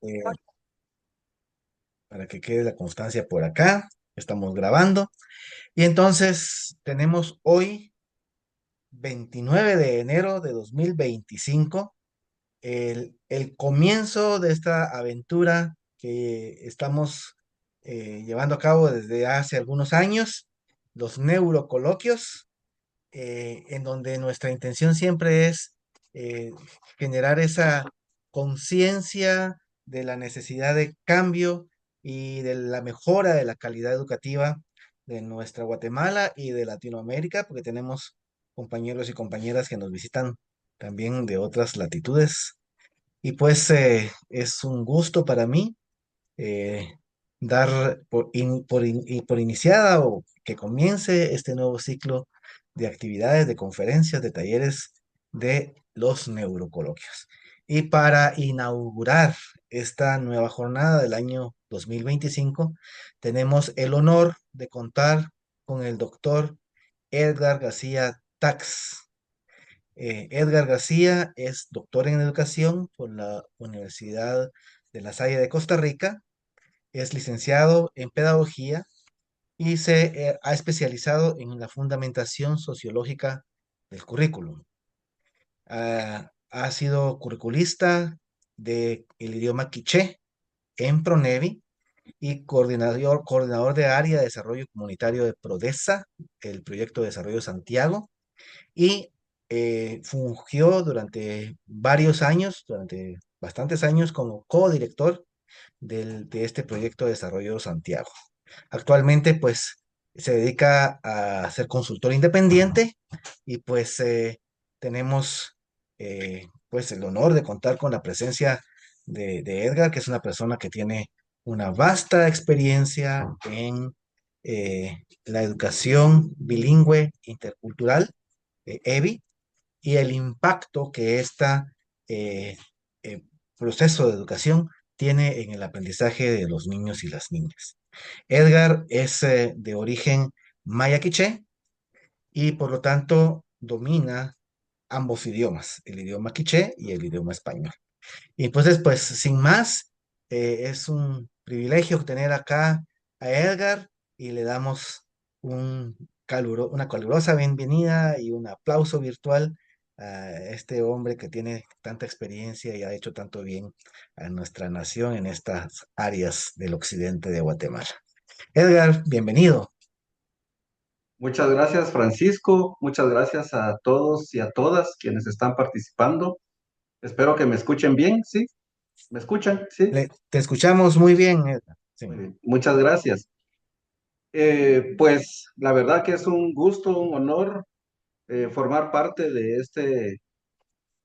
eh, para que quede la constancia por acá. Estamos grabando. Y entonces tenemos hoy, 29 de enero de 2025, el comienzo de esta aventura que estamos llevando a cabo desde hace algunos años, los neurocoloquios, en donde nuestra intención siempre es eh, generar esa conciencia de la necesidad de cambio y de la mejora de la calidad educativa de nuestra Guatemala y de Latinoamérica, porque tenemos compañeros y compañeras que nos visitan también de otras latitudes. Y pues es un gusto para mí eh, dar por iniciada o que comience este nuevo ciclo de actividades, de conferencias, de talleres de los neurocoloquios. Y para inaugurar esta nueva jornada del año 2025, tenemos el honor de contar con el doctor Edgar García Tax. Edgar García es doctor en educación por la Universidad de La Salle de Costa Rica, es licenciado en pedagogía y se ha especializado en la fundamentación sociológica del currículum. Ha sido curriculista del idioma quiché en Pronevi y coordinador de área de desarrollo comunitario de PRODESA, el proyecto de desarrollo Santiago, y fungió durante varios años, durante bastantes años, como codirector de este proyecto de desarrollo Santiago. Actualmente, pues, se dedica a ser consultor independiente y pues tenemos pues el honor de contar con la presencia de Edgar, que es una persona que tiene una vasta experiencia en la educación bilingüe intercultural, EBI, y el impacto que este proceso de educación tiene en el aprendizaje de los niños y las niñas. Edgar es de origen maya quiché y por lo tanto domina ambos idiomas, el idioma quiché y el idioma español. Y entonces, pues, sin más, es un privilegio tener acá a Edgar y le damos una calurosa bienvenida y un aplauso virtual a este hombre que tiene tanta experiencia y ha hecho tanto bien a nuestra nación en estas áreas del occidente de Guatemala. Edgar, bienvenido. Muchas gracias, Francisco. Muchas gracias a todos y a todas quienes están participando. Espero que me escuchen bien, ¿sí? ¿Me escuchan? Sí. Te escuchamos muy bien, Edgar. Sí. Muy bien. Muchas gracias. Pues la verdad que es un gusto, un honor formar parte de este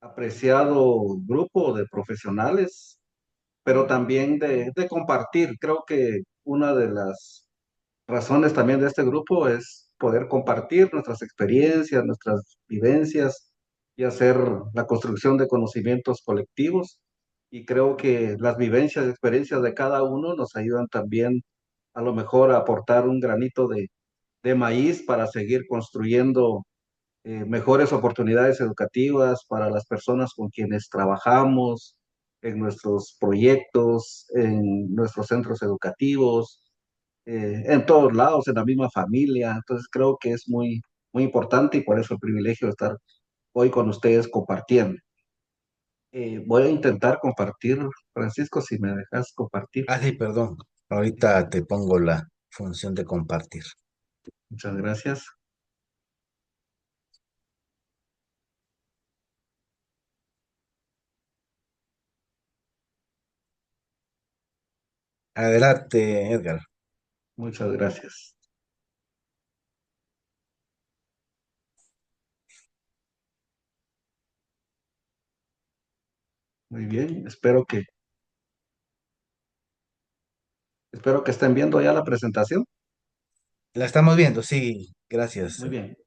apreciado grupo de profesionales, pero también de compartir. Creo que una de las razones también de este grupo es poder compartir nuestras experiencias, nuestras vivencias y hacer la construcción de conocimientos colectivos. Y creo que las vivencias y experiencias de cada uno nos ayudan también a lo mejor a aportar un granito de maíz para seguir construyendo mejores oportunidades educativas para las personas con quienes trabajamos en nuestros proyectos, en nuestros centros educativos, en todos lados, en la misma familia. Entonces creo que es muy importante y por eso el privilegio de estar hoy con ustedes compartiendo. Voy a intentar compartir, Francisco, si me dejas compartir. Ah, sí, perdón. Ahorita te pongo la función de compartir. Muchas gracias. Adelante, Edgar. Muchas gracias. Muy bien, espero que estén viendo ya la presentación. La estamos viendo, sí, gracias. Muy bien.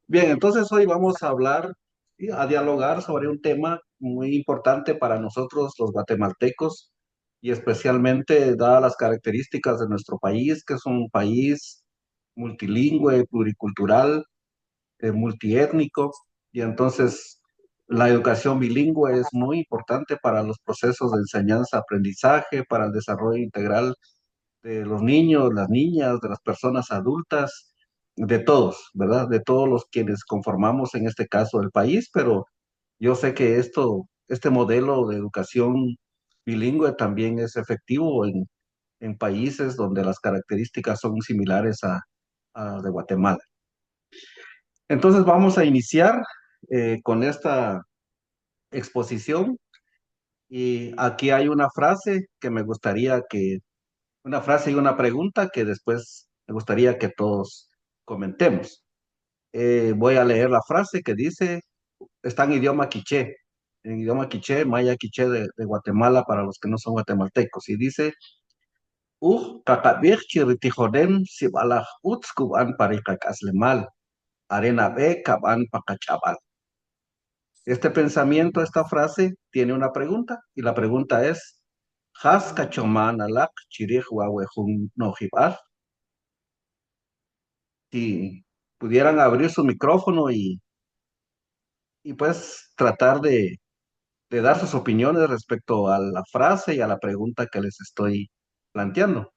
Bien, entonces hoy vamos a hablar y a dialogar sobre un tema muy importante para nosotros los guatemaltecos y especialmente dadas las características de nuestro país, que es un país multilingüe, pluricultural, multiétnico, y entonces La educación bilingüe es muy importante para los procesos de enseñanza-aprendizaje, para el desarrollo integral de los niños, las niñas, de las personas adultas, de todos, ¿verdad? De todos los quienes conformamos en este caso el país, pero yo sé que este modelo de educación bilingüe también es efectivo en países donde las características son similares a de Guatemala. Entonces vamos a iniciar con esta exposición y aquí hay una frase que me gustaría una frase y una pregunta que después me gustaría que todos comentemos. Voy a leer la frase que dice, está en idioma quiché, maya quiché de Guatemala para los que no son guatemaltecos, y dice, kakabir chiritijoden sibalah uts kuban parikak aslemal, arena be kaban pakachabal. Este pensamiento, esta frase, tiene una pregunta, y la pregunta es, ¿has cachoman alak chirij wawehun no jibar? Si pudieran abrir su micrófono y pues tratar de dar sus opiniones respecto a la frase y a la pregunta que les estoy planteando.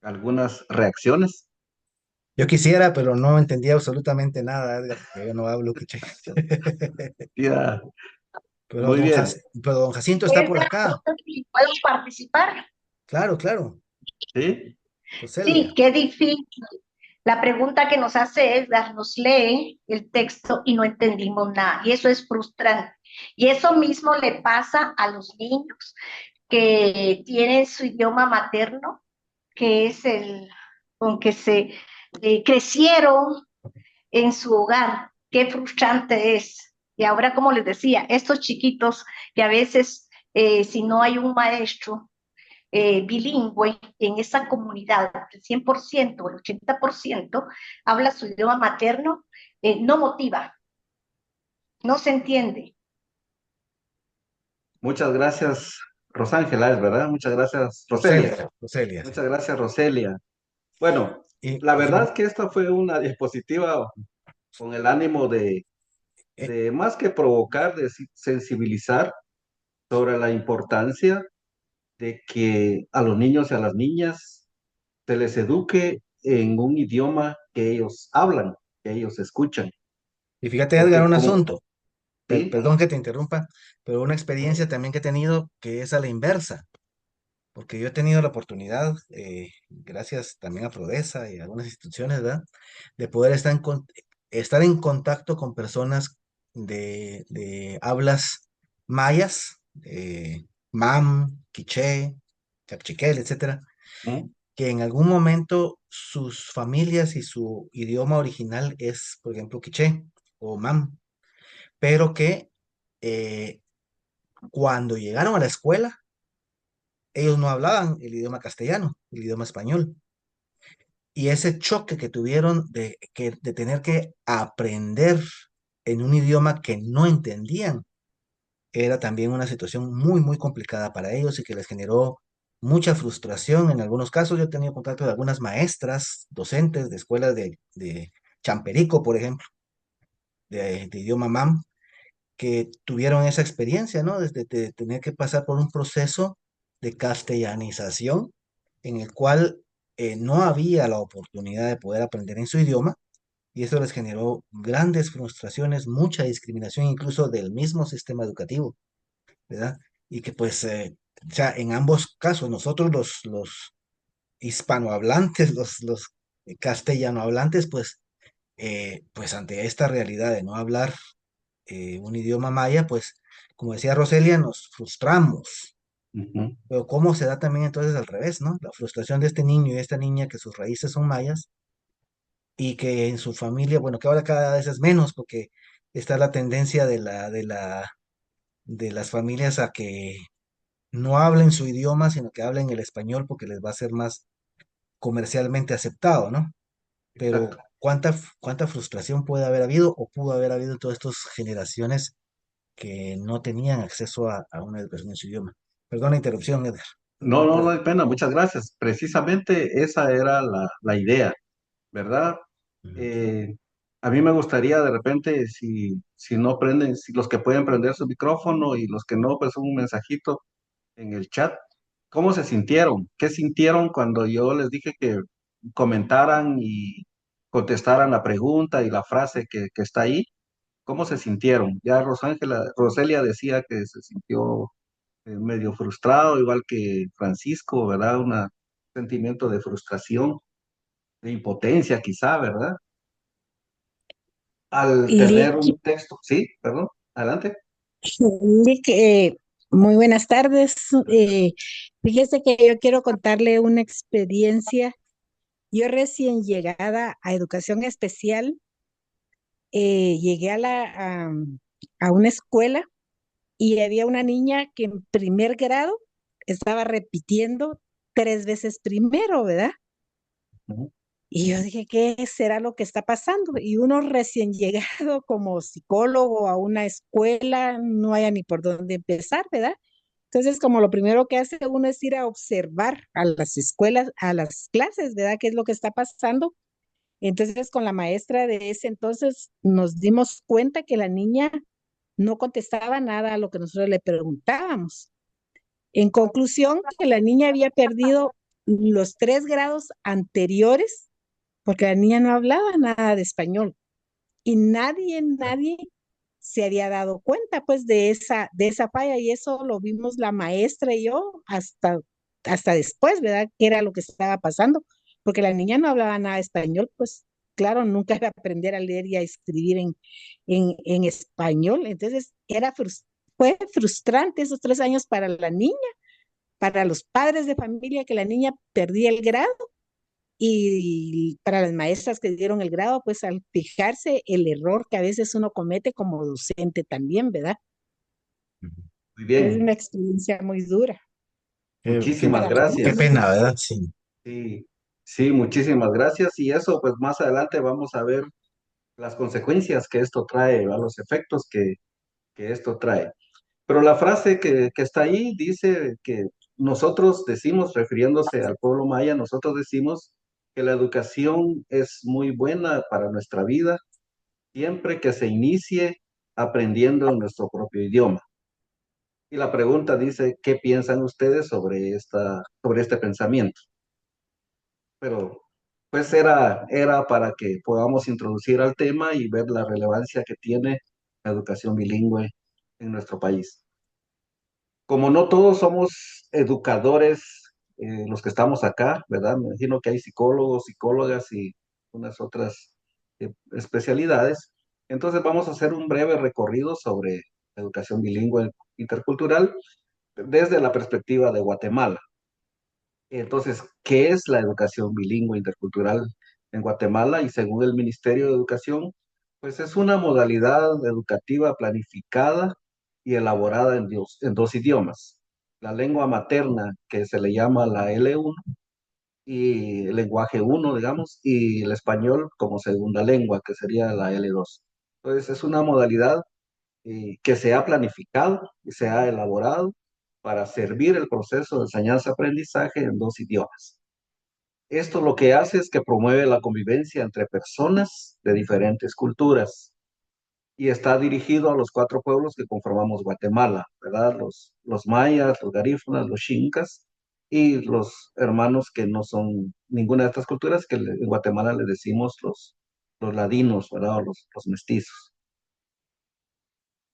Algunas reacciones. Yo quisiera, pero no entendía absolutamente nada, Edgar, porque yo no hablo quiché. Ya, Pero muy bien. pero don Jacinto está por Edgar, acá. ¿puedo participar? Claro, claro. ¿Sí? Sí, Roselia. qué difícil. La pregunta que nos hace Edgar nos lee el texto y no entendimos nada. Y eso es frustrante. Y eso mismo le pasa a los niños que tienen su idioma materno, que es el con que se crecieron en su hogar. Qué frustrante es. Y ahora, como les decía, estos chiquitos que a veces, si no hay un maestro, bilingüe en esa comunidad, el 100%, el 80% habla su idioma materno, no motiva, no se entiende. Muchas gracias, Rosángela, es verdad. Muchas gracias, Roselia. Roselia, Roselia, sí. Muchas gracias, Roselia. Bueno, la Y verdad es fíjate, que esta fue una diapositiva con el ánimo eh, de más que provocar, de sensibilizar sobre la importancia de que a los niños y a las niñas se les eduque en un idioma que ellos hablan, que ellos escuchan. y fíjate, Edgar, Porque un como, asunto. sí, Perdón que te interrumpa, pero una experiencia también que he tenido que es a la inversa, porque yo he tenido la oportunidad, gracias también a Prodesa y a algunas instituciones, ¿verdad?, de poder estar en contacto con personas de hablas mayas, mam, quiché, cachiquel, etcétera, ¿Mm? que en algún momento sus familias y su idioma original es, por ejemplo, quiché o mam, pero que eh, cuando llegaron a la escuela, ellos no hablaban el idioma castellano, el idioma español. Y ese choque que tuvieron de tener que aprender en un idioma que no entendían, era también una situación muy, muy complicada para ellos y que les generó mucha frustración. En algunos casos yo he tenido contacto de algunas maestras, docentes de escuelas de Champerico, por ejemplo, de idioma MAM, que tuvieron esa experiencia, ¿no? Desde de tener que pasar por un proceso de castellanización en el cual no había la oportunidad de poder aprender en su idioma y eso les generó grandes frustraciones, mucha discriminación incluso del mismo sistema educativo, ¿verdad? Y que pues, o sea, en ambos casos, nosotros los hispanohablantes, los castellanohablantes, pues ante esta realidad de no hablar un idioma maya, pues, como decía Roselia, nos frustramos. Ujú. Pero cómo se da también entonces al revés, ¿no? La frustración de este niño y esta niña que sus raíces son mayas y que en su familia, bueno, que ahora cada vez es menos porque está la tendencia de las familias a que no hablen su idioma, sino que hablen el español porque les va a ser más comercialmente aceptado, ¿no? Exacto. Pero cuánta frustración puede haber habido o pudo haber habido en todas estas generaciones que no tenían acceso a una educación en su idioma. Perdón la interrupción, Edgar. No, no, no hay pena, muchas gracias. Precisamente esa era la idea, ¿verdad? Ujú. Eh, A mí me gustaría de repente, si no prenden, si los que pueden prender su micrófono y los que no, pues un mensajito en el chat. ¿Cómo se sintieron? ¿Qué sintieron cuando yo les dije que comentaran y contestaran la pregunta y la frase que está ahí? ¿Cómo se sintieron? Ya Roselia decía que se sintió medio frustrado, igual que Francisco, ¿verdad? Un sentimiento de frustración, de impotencia quizá, ¿verdad? Al tener Lick, un texto, sí, perdón, adelante. Lick, muy buenas tardes. Fíjese que yo quiero contarle una experiencia. Yo recién llegada a educación especial, llegué a una escuela y había una niña que en primer grado estaba repitiendo 3 veces primero, ¿verdad? Ujú. Y yo dije, ¿qué será lo que está pasando? Y uno recién llegado como psicólogo a una escuela, no haya ni por dónde empezar, ¿verdad? Entonces, como lo primero que hace uno es ir a observar a las escuelas, a las clases, ¿verdad? ¿Qué es lo que está pasando? Entonces, con la maestra de ese entonces nos dimos cuenta que la niña no contestaba nada a lo que nosotros le preguntábamos. En conclusión, que la niña había perdido los 3 grados anteriores porque la niña no hablaba nada de español y nadie se había dado cuenta pues de esa falla y eso lo vimos la maestra y yo hasta después, ¿verdad? ¿Qué era lo que estaba pasando? Porque la niña no hablaba nada de español, pues claro, nunca iba a aprender a leer y a escribir en español, entonces fue frustrante esos 3 años para la niña, para los padres de familia que la niña perdía el grado y para las maestras que dieron el grado, pues al fijarse el error que a veces uno comete como docente también, ¿verdad? Muy Es una bien, experiencia muy dura muchísimas para la Qué niña. gracias. pena, ¿verdad? Sí. Sí, sí, muchísimas gracias. Y eso, pues más adelante vamos a ver las consecuencias que esto trae, ¿verdad? Los efectos que esto trae. Pero la frase que está ahí dice que nosotros decimos, refiriéndose al pueblo maya, nosotros decimos que la educación es muy buena para nuestra vida siempre que se inicie aprendiendo en nuestro propio idioma. Y la pregunta dice, ¿qué piensan ustedes sobre este pensamiento? Pero pues era para que podamos introducir al tema y ver la relevancia que tiene la educación bilingüe en nuestro país. Como no todos somos educadores, los que estamos acá, ¿verdad? Me imagino que hay psicólogos, psicólogas y unas otras especialidades. Entonces vamos a hacer un breve recorrido sobre la educación bilingüe intercultural desde la perspectiva de Guatemala. Entonces, ¿qué es la educación bilingüe intercultural en Guatemala? Y según el Ministerio de Educación, pues es una modalidad educativa planificada y elaborada en dos idiomas. La lengua materna, que se le llama la L1, y el lenguaje uno, digamos, y el español como segunda lengua, que sería la L2. Entonces, es una modalidad que se ha planificado y se ha elaborado para servir el proceso de enseñanza-aprendizaje en dos idiomas. Esto lo que hace es que promueve la convivencia entre personas de diferentes culturas y está dirigido a los 4 pueblos que conformamos Guatemala, ¿verdad? Los mayas, los garífunas, los xincas y los hermanos que no son ninguna de estas culturas, que en Guatemala le decimos los ladinos, ¿verdad? O los mestizos.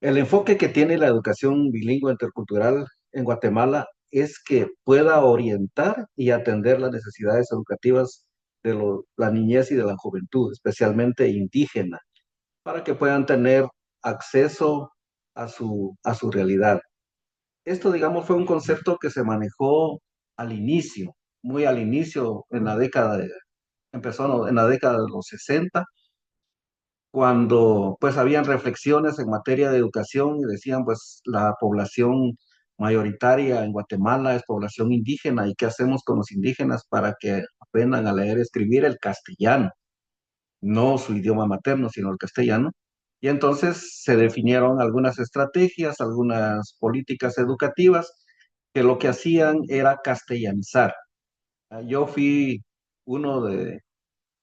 El enfoque que tiene la educación bilingüe intercultural en Guatemala es que pueda orientar y atender las necesidades educativas de la niñez y de la juventud, especialmente indígena, para que puedan tener acceso a su realidad. Esto, digamos, fue un concepto que se manejó al inicio, muy al inicio, empezó en la década de los 60, cuando pues habían reflexiones en materia de educación y decían pues la población mayoritaria en Guatemala es población indígena y qué hacemos con los indígenas para que aprendan a leer y escribir el castellano, no su idioma materno, sino el castellano. Y entonces se definieron algunas estrategias, algunas políticas educativas que lo que hacían era castellanizar. Yo fui uno de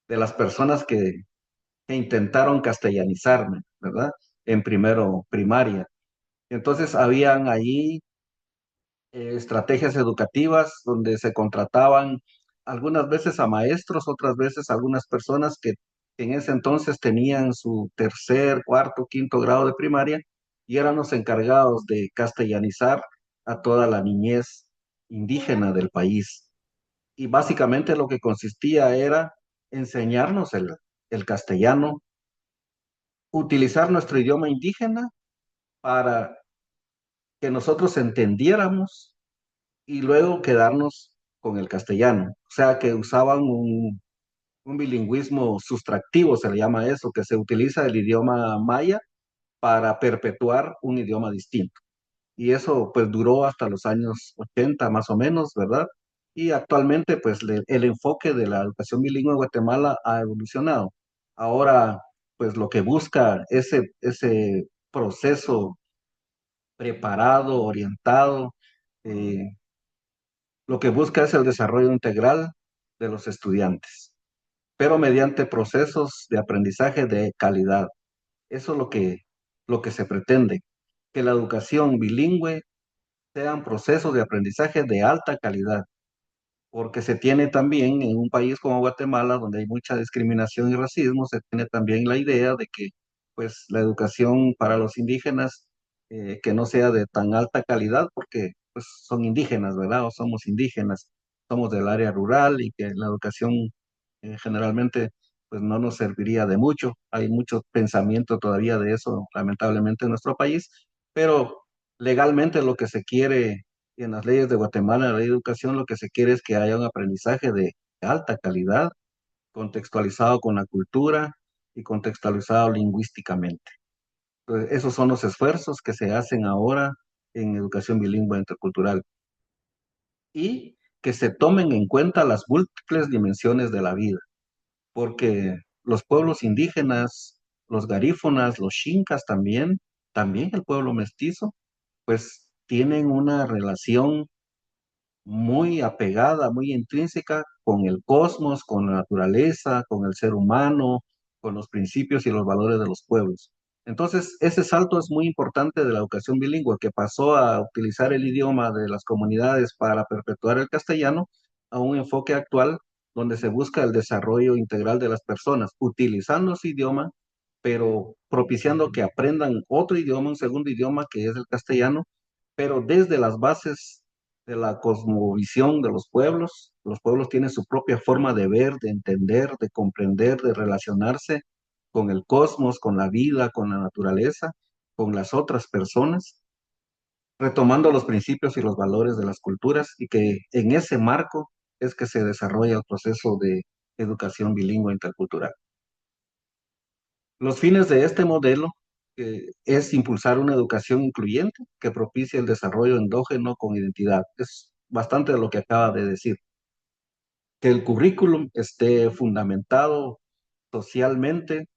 las personas que intentaron castellanizarme, ¿verdad? En primero primaria. Entonces habían allí estrategias educativas donde se contrataban algunas veces a maestros, otras veces a algunas personas que en ese entonces tenían su tercer, cuarto, quinto grado de primaria y eran los encargados de castellanizar a toda la niñez indígena del país. Y básicamente lo que consistía era enseñarnos el castellano, utilizar nuestro idioma indígena para que nosotros entendiéramos y luego quedarnos con el castellano. O sea que usaban un bilingüismo sustractivo, se le llama eso, que se utiliza el idioma maya para perpetuar un idioma distinto. Y eso pues duró hasta los años 80 más o menos, ¿verdad? Y actualmente pues el enfoque de la educación bilingüe en Guatemala ha evolucionado. Ahora pues lo que busca ese proceso preparado, orientado, eh, lo que busca es el desarrollo integral de los estudiantes, pero mediante procesos de aprendizaje de calidad. Eso es lo que se pretende, que la educación bilingüe sean procesos de aprendizaje de alta calidad, porque se tiene también en un país como Guatemala, donde hay mucha discriminación y racismo, se tiene también la idea de que pues la educación para los indígenas que no sea de tan alta calidad, porque pues son indígenas, ¿verdad? O somos indígenas, somos del área rural y que la educación generalmente pues no nos serviría de mucho. Hay mucho pensamiento todavía de eso, lamentablemente, en nuestro país, pero legalmente lo que se quiere en las leyes de Guatemala, en la ley de educación, lo que se quiere es que haya un aprendizaje de alta calidad, contextualizado con la cultura y contextualizado lingüísticamente. Entonces, esos son los esfuerzos que se hacen ahora en educación bilingüe intercultural y que se tomen en cuenta las múltiples dimensiones de la vida, porque los pueblos indígenas, los garífonas, los xincas también, también el pueblo mestizo, pues tienen una relación muy apegada, muy intrínseca con el cosmos, con la naturaleza, con el ser humano, con los principios y los valores de los pueblos. Entonces, ese salto es muy importante de la educación bilingüe, que pasó a utilizar el idioma de las comunidades para perpetuar el castellano, a un enfoque actual donde se busca el desarrollo integral de las personas, utilizando su idioma, pero propiciando que aprendan otro idioma, un segundo idioma que es el castellano, pero desde las bases de la cosmovisión de los pueblos. Los pueblos tienen su propia forma de ver, de entender, de comprender, de relacionarse con el cosmos, con la vida, con la naturaleza, con las otras personas, retomando los principios y los valores de las culturas y que en ese marco es que se desarrolla el proceso de educación bilingüe intercultural. Los fines de este modelo es impulsar una educación incluyente que propicie el desarrollo endógeno con identidad. Es bastante de lo que acaba de decir. Que el currículum esté fundamentado socialmente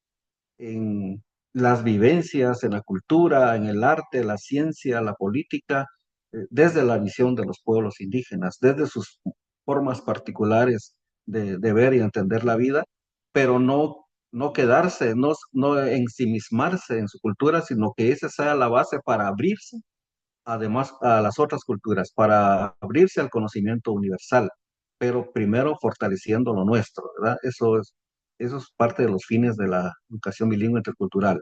en las vivencias, en la cultura, en el arte, la ciencia, la política, desde la visión de los pueblos indígenas, desde sus formas particulares de ver y entender la vida, pero no quedarse, no ensimismarse en su cultura, sino que esa sea la base para abrirse además a las otras culturas, para abrirse al conocimiento universal, pero primero fortaleciendo lo nuestro, ¿verdad? Eso es parte de los fines de la educación bilingüe intercultural.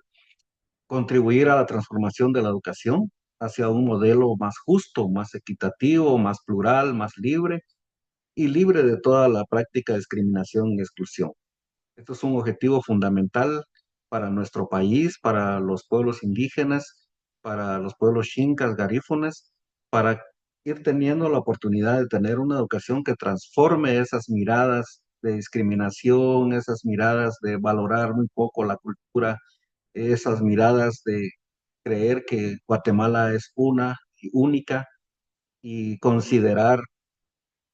Contribuir a la transformación de la educación hacia un modelo más justo, más equitativo, más plural, más libre y libre de toda la práctica de discriminación y exclusión. Esto es un objetivo fundamental para nuestro país, para los pueblos indígenas, para los pueblos xincas, garífonas, para ir teniendo la oportunidad de tener una educación que transforme esas miradas de discriminación, esas miradas de valorar muy poco la cultura, esas miradas de creer que Guatemala es una y única y considerar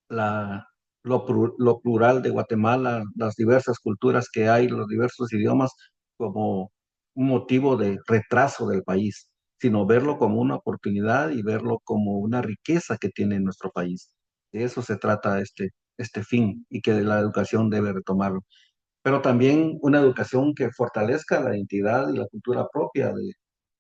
lo plural de Guatemala, las diversas culturas que hay, los diversos idiomas, como un motivo de retraso del país, sino verlo como una oportunidad y verlo como una riqueza que tiene nuestro país. De eso se trata este fin y que la educación debe retomarlo. pero también una educación que fortalezca la identidad y la cultura propia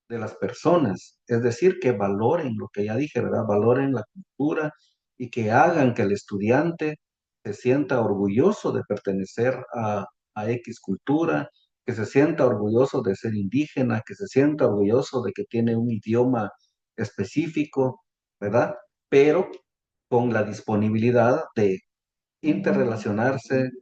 de las personas, es decir, que valoren lo que ya dije, ¿verdad? Valoren la cultura y que hagan que el estudiante se sienta orgulloso de pertenecer a X cultura, que se sienta orgulloso de ser indígena, que se sienta orgulloso de que tiene un idioma específico, ¿verdad? Pero con la disponibilidad de interrelacionarse,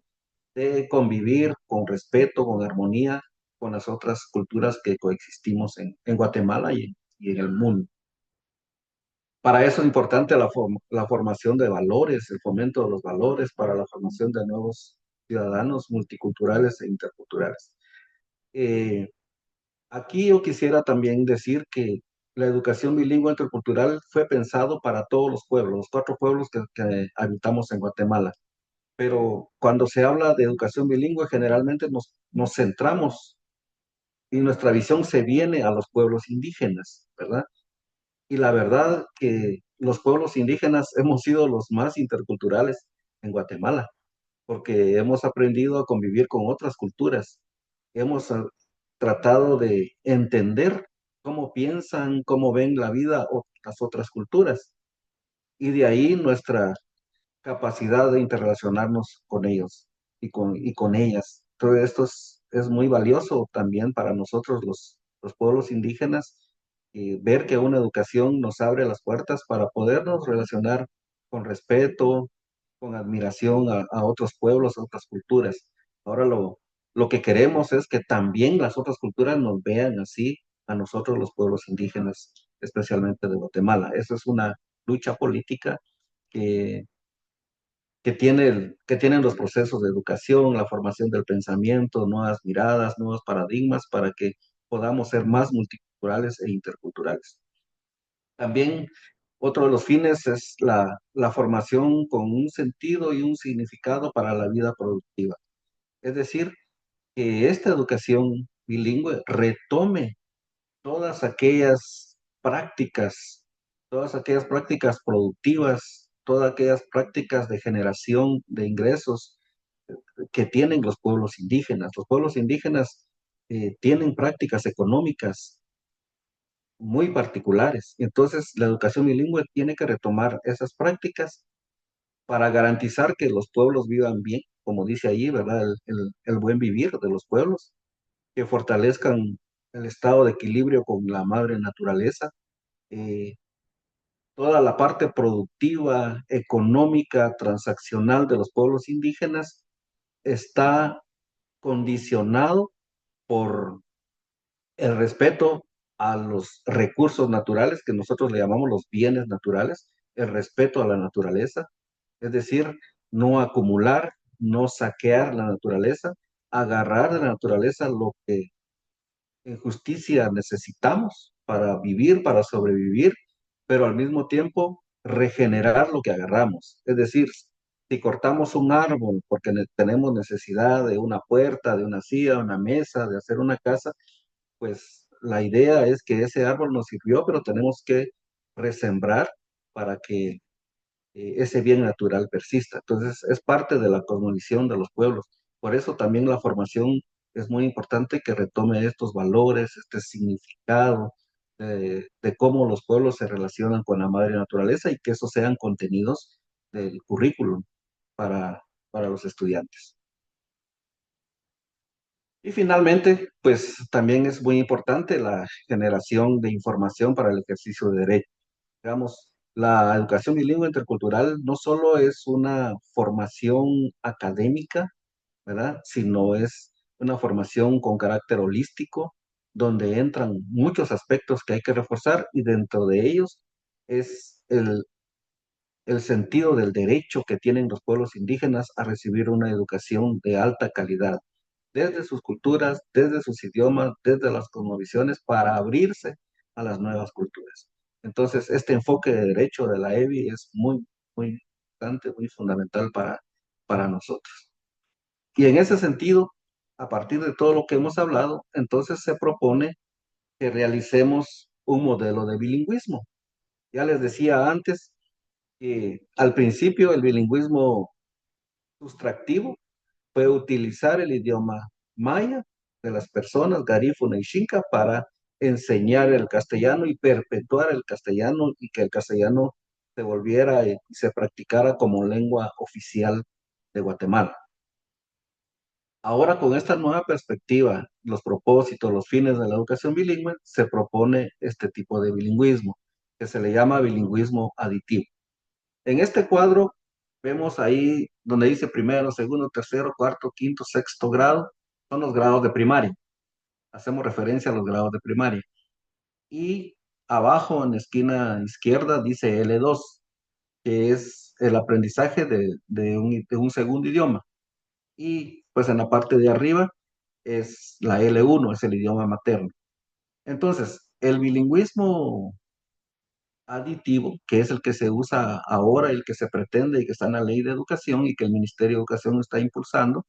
de convivir con respeto, con armonía con las otras culturas que coexistimos en Guatemala y en el mundo. Para eso es importante la formación de valores, el fomento de los valores para la formación de nuevos ciudadanos multiculturales e interculturales. Eh, Aquí yo quisiera también decir que la educación bilingüe intercultural fue pensado para todos los pueblos, los 4 pueblos que habitamos en Guatemala. Pero cuando se habla de educación bilingüe, generalmente nos centramos y nuestra visión se viene a los pueblos indígenas, ¿verdad? Y la verdad que los pueblos indígenas hemos sido los más interculturales en Guatemala, porque hemos aprendido a convivir con otras culturas. Hemos tratado de entender cómo piensan, cómo ven la vida las otras culturas. Y de ahí nuestra capacidad de interrelacionarnos con ellos y con ellas. Todo esto es muy valioso también para nosotros los pueblos indígenas, ver que una educación nos abre las puertas para podernos relacionar con respeto, con admiración a otros pueblos, a otras culturas. Ahora lo que queremos es que también las otras culturas nos vean así a nosotros los pueblos indígenas, especialmente de Guatemala. Esa es una lucha política que que tienen los procesos de educación, la formación del pensamiento, nuevas miradas, nuevos paradigmas para que podamos ser más multiculturales e interculturales. También otro de los fines es la formación con un sentido y un significado para la vida productiva. Es decir, que esta educación bilingüe retome todas todas aquellas prácticas productivas, todas aquellas prácticas de generación de ingresos que tienen los pueblos indígenas. Los pueblos indígenas tienen prácticas económicas muy particulares. Entonces, la educación bilingüe tiene que retomar esas prácticas para garantizar que los pueblos vivan bien, como dice allí, ¿verdad? El buen vivir de los pueblos, que fortalezcan el estado de equilibrio con la madre naturaleza, eh, toda la parte productiva, económica, transaccional de los pueblos indígenas está condicionado por el respeto a los recursos naturales, que nosotros le llamamos los bienes naturales, el respeto a la naturaleza, es decir, no acumular, no saquear la naturaleza, agarrar de la naturaleza lo que en justicia necesitamos para vivir, para sobrevivir, pero al mismo tiempo regenerar lo que agarramos. Es decir, si cortamos un árbol porque tenemos necesidad de una puerta, de una silla, una mesa, de hacer una casa, pues la idea es que ese árbol nos sirvió, pero tenemos que resembrar para que ese bien natural persista. Entonces, es parte de la cosmovisión de los pueblos. Por eso también la formación es muy importante que retome estos valores, este significado de cómo los pueblos se relacionan con la madre naturaleza y que esos sean contenidos del currículum para, para los estudiantes. Y finalmente, pues también es muy importante la generación de información para el ejercicio de derechos. Digamos, la educación bilingüe intercultural no solo es una formación académica, ¿verdad? Sino es una formación con carácter holístico, donde entran muchos aspectos que hay que reforzar y dentro de ellos es el sentido del derecho que tienen los pueblos indígenas a recibir una educación de alta calidad, desde sus culturas, desde sus idiomas, desde las cosmovisiones, para abrirse a las nuevas culturas. Entonces, este enfoque de derecho de la EBI es muy importante, muy fundamental para nosotros. Y en ese sentido, a partir de todo lo que hemos hablado, entonces se propone que realicemos un modelo de bilingüismo. Ya les decía antes que al principio el bilingüismo sustractivo fue utilizar el idioma maya de las personas garífuna y xinca para enseñar el castellano y perpetuar el castellano y que el castellano se volviera y se practicara como lengua oficial de Guatemala. Ahora, con esta nueva perspectiva, los propósitos, los fines de la educación bilingüe, se propone este tipo de bilingüismo, que se le llama bilingüismo aditivo. En este cuadro vemos ahí donde dice primero, segundo, tercero, cuarto, quinto, sexto grado, son los grados de primaria. Hacemos referencia a los grados de primaria. Y abajo en la esquina izquierda dice L2, que es el aprendizaje de un segundo idioma. Y pues en la parte de arriba es la L1, es el idioma materno. Entonces, el bilingüismo aditivo, que es el que se usa ahora, el que se pretende y que está en la ley de educación y que el Ministerio de Educación está impulsando,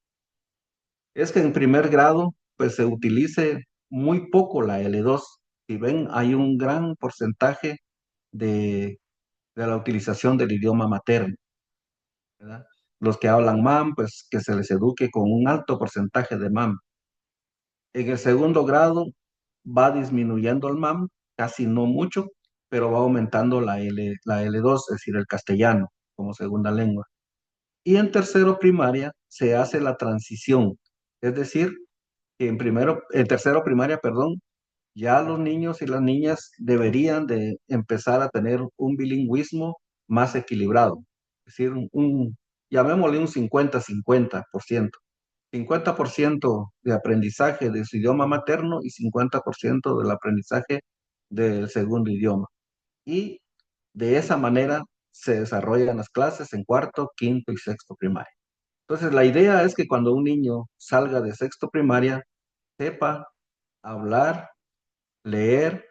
es que en primer grado pues se utilice muy poco la L2. Si ven, hay un gran porcentaje de la utilización del idioma materno, ¿verdad? Los que hablan MAM, pues que se les eduque con un alto porcentaje de MAM. En el segundo grado va disminuyendo el MAM, casi no mucho, pero va aumentando la L2, es decir, el castellano como segunda lengua. Y en tercero primaria se hace la transición, es decir, que en tercero primaria, perdón, ya los niños y las niñas deberían de empezar a tener un bilingüismo más equilibrado, es decir, llamémosle un 50-50%. 50% de aprendizaje de su idioma materno y 50% del aprendizaje del segundo idioma. Y de esa manera se desarrollan las clases en cuarto, quinto y sexto primaria. Entonces, la idea es que cuando un niño salga de sexto primaria, sepa hablar, leer,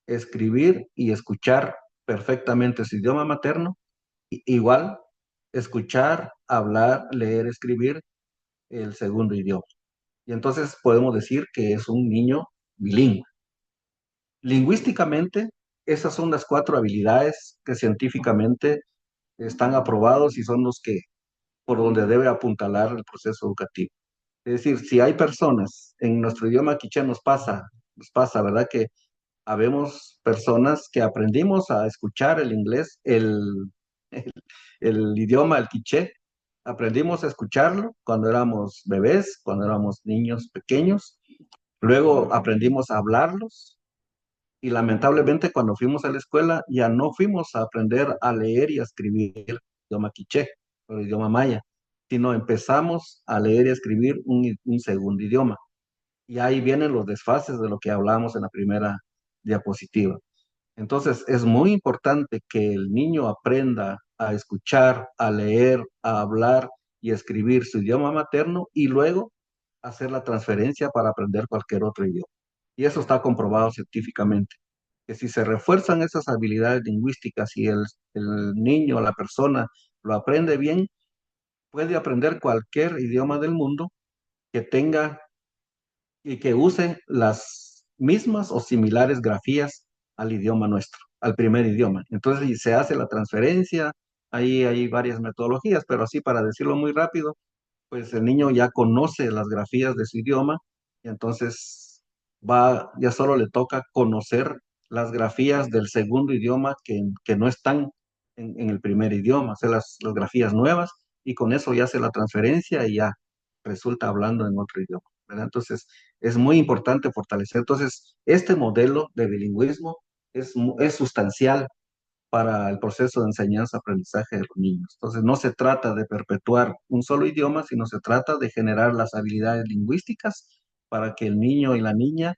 escribir y escuchar perfectamente su idioma materno. Igual, escuchar, hablar, leer, escribir el segundo idioma. Y entonces podemos decir que es un niño bilingüe. Lingüísticamente, esas son las 4 habilidades que científicamente están aprobados y son los que por donde debe apuntalar el proceso educativo. Es decir, si hay personas en nuestro idioma quiché nos pasa, ¿verdad? Que habemos personas que aprendimos a escuchar el inglés, el, el idioma, el quiché, aprendimos a escucharlo cuando éramos bebés, cuando éramos niños pequeños. Luego aprendimos a hablarlos y lamentablemente cuando fuimos a la escuela ya no fuimos a aprender a leer y a escribir el idioma quiché o el idioma maya, sino empezamos a leer y a escribir un segundo idioma. Y ahí vienen los desfases de lo que hablamos en la primera diapositiva. Entonces es muy importante que el niño aprenda a escuchar, a leer, a hablar y a escribir su idioma materno y luego hacer la transferencia para aprender cualquier otro idioma. Y eso está comprobado científicamente, que si se refuerzan esas habilidades lingüísticas y el niño, la persona, lo aprende bien, puede aprender cualquier idioma del mundo que tenga y que use las mismas o similares grafías al idioma nuestro, al primer idioma. Entonces, y se hace la transferencia, ahí hay varias metodologías, pero así para decirlo muy rápido, pues el niño ya conoce las grafías de su idioma y entonces ya solo le toca conocer las grafías del segundo idioma que no están en el primer idioma, hacer las grafías nuevas y con eso ya hace la transferencia y ya resulta hablando en otro idioma, ¿verdad? Entonces es muy importante fortalecer. Entonces, este modelo de bilingüismo es sustancial para el proceso de enseñanza-aprendizaje de los niños. Entonces, no se trata de perpetuar un solo idioma, sino se trata de generar las habilidades lingüísticas para que el niño y la niña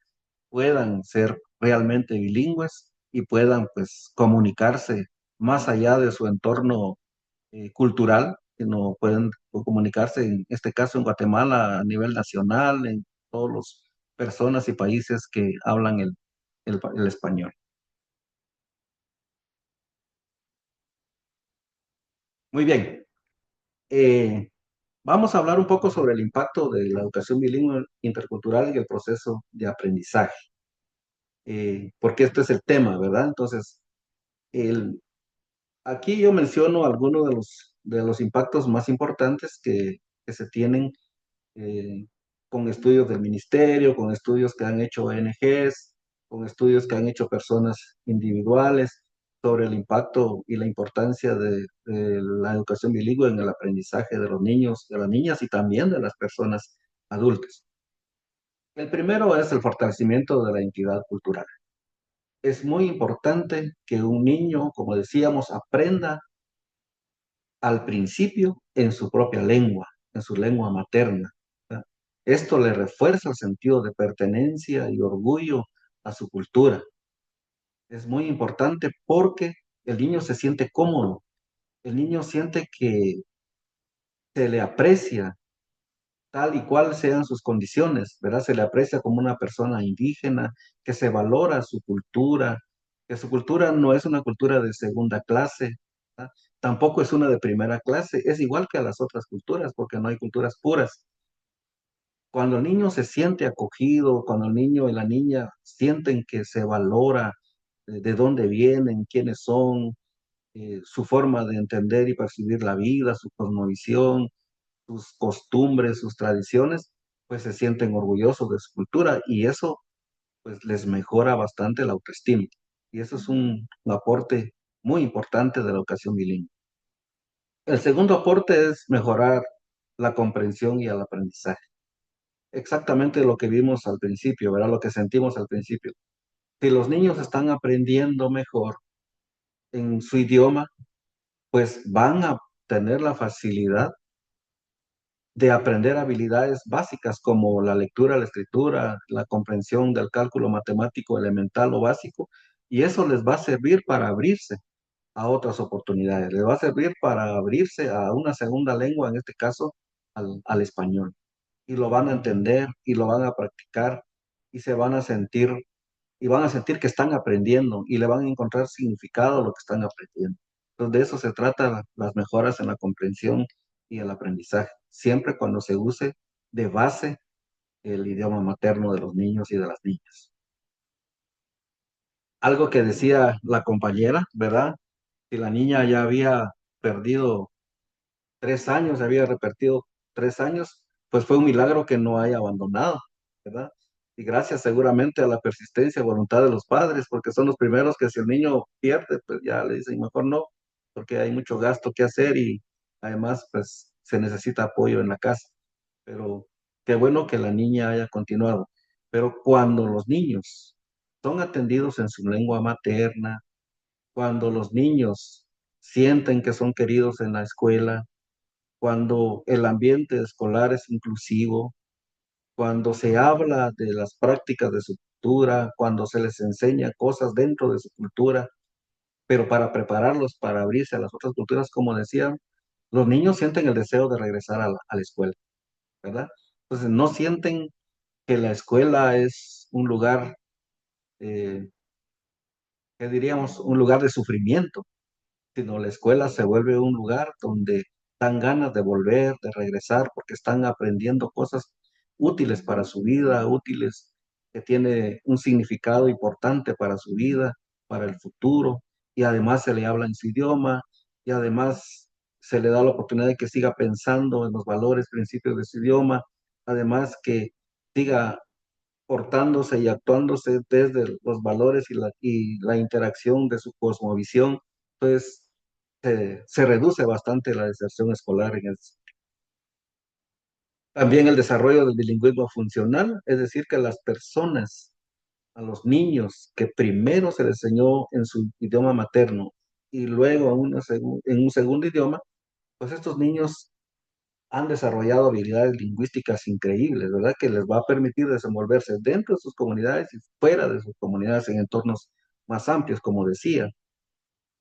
puedan ser realmente bilingües y puedan, pues, comunicarse más allá de su entorno cultural, sino pueden comunicarse, en este caso en Guatemala, a nivel nacional, en todas las personas y países que hablan el español. Muy bien. Eh, Vamos a hablar un poco sobre el impacto de la educación bilingüe intercultural y el proceso de aprendizaje, porque este es el tema, ¿verdad? Entonces, aquí yo menciono algunos de los impactos más importantes que se tienen eh, con estudios del ministerio, con estudios que han hecho ONGs, con estudios que han hecho personas individuales sobre el impacto y la importancia de la educación bilingüe en el aprendizaje de los niños, de las niñas y también de las personas adultas. El primero es el fortalecimiento de la identidad cultural. Es muy importante que un niño, como decíamos, aprenda al principio en su propia lengua, en su lengua materna, ¿verdad? Esto le refuerza el sentido de pertenencia y orgullo a su cultura. Es muy importante porque el niño se siente cómodo, el niño siente que se le aprecia tal y cual sean sus condiciones, ¿verdad? Se le aprecia como una persona indígena, que se valora su cultura, que su cultura no es una cultura de segunda clase, ¿verdad? Tampoco es una de primera clase, es igual que a las otras culturas, porque no hay culturas puras. Cuando el niño se siente acogido, cuando el niño y la niña sienten que se valora de dónde vienen, quiénes son, su forma de entender y percibir la vida, su cosmovisión, sus costumbres, sus tradiciones, pues se sienten orgullosos de su cultura y eso pues les mejora bastante la autoestima. Y eso es un aporte muy importante de la educación bilingüe. El segundo aporte es mejorar la comprensión y el aprendizaje. Exactamente lo que vimos al principio, ¿verdad? Lo que sentimos al principio. Si los niños están aprendiendo mejor en su idioma, pues van a tener la facilidad de aprender habilidades básicas como la lectura, la escritura, la comprensión del cálculo matemático elemental o básico, y eso les va a servir para abrirse a otras oportunidades, les va a servir para abrirse a una segunda lengua, en este caso al español, y lo van a entender y lo van a practicar y se van a sentir y van a sentir que están aprendiendo y le van a encontrar significado a lo que están aprendiendo. Entonces, de eso se trata las mejoras en la comprensión y el aprendizaje, siempre cuando se use de base el idioma materno de los niños y de las niñas. Algo que decía la compañera, ¿verdad? Si la niña ya había perdido 3 años, había repetido 3 años, pues fue un milagro que no haya abandonado, ¿verdad? Y gracias seguramente a la persistencia y voluntad de los padres, porque son los primeros que si el niño pierde, pues ya le dicen mejor no, porque hay mucho gasto que hacer y además pues se necesita apoyo en la casa. Pero qué bueno que la niña haya continuado. Pero cuando los niños son atendidos en su lengua materna, cuando los niños sienten que son queridos en la escuela, cuando el ambiente escolar es inclusivo, cuando se habla de las prácticas de su cultura, cuando se les enseña cosas dentro de su cultura, pero para prepararlos para abrirse a las otras culturas, como decían, los niños sienten el deseo de regresar a la escuela, ¿verdad? Entonces no sienten que la escuela es un lugar, eh, ¿qué diríamos? Un lugar de sufrimiento, sino la escuela se vuelve un lugar donde dan ganas de volver, de regresar, porque están aprendiendo cosas útiles para su vida, útiles que tiene un significado importante para su vida, para el futuro, y además se le habla en su idioma, y además se le da la oportunidad de que siga pensando en los valores, principios de su idioma, además que siga portándose y actuándose desde los valores y la interacción de su cosmovisión. Entonces, se reduce bastante la deserción escolar en el. También el desarrollo del bilingüismo funcional, es decir, que las personas, a los niños que primero se les enseñó en su idioma materno y luego en un segundo idioma, pues estos niños han desarrollado habilidades lingüísticas increíbles, ¿verdad? Que les va a permitir desenvolverse dentro de sus comunidades y fuera de sus comunidades en entornos más amplios, como decía.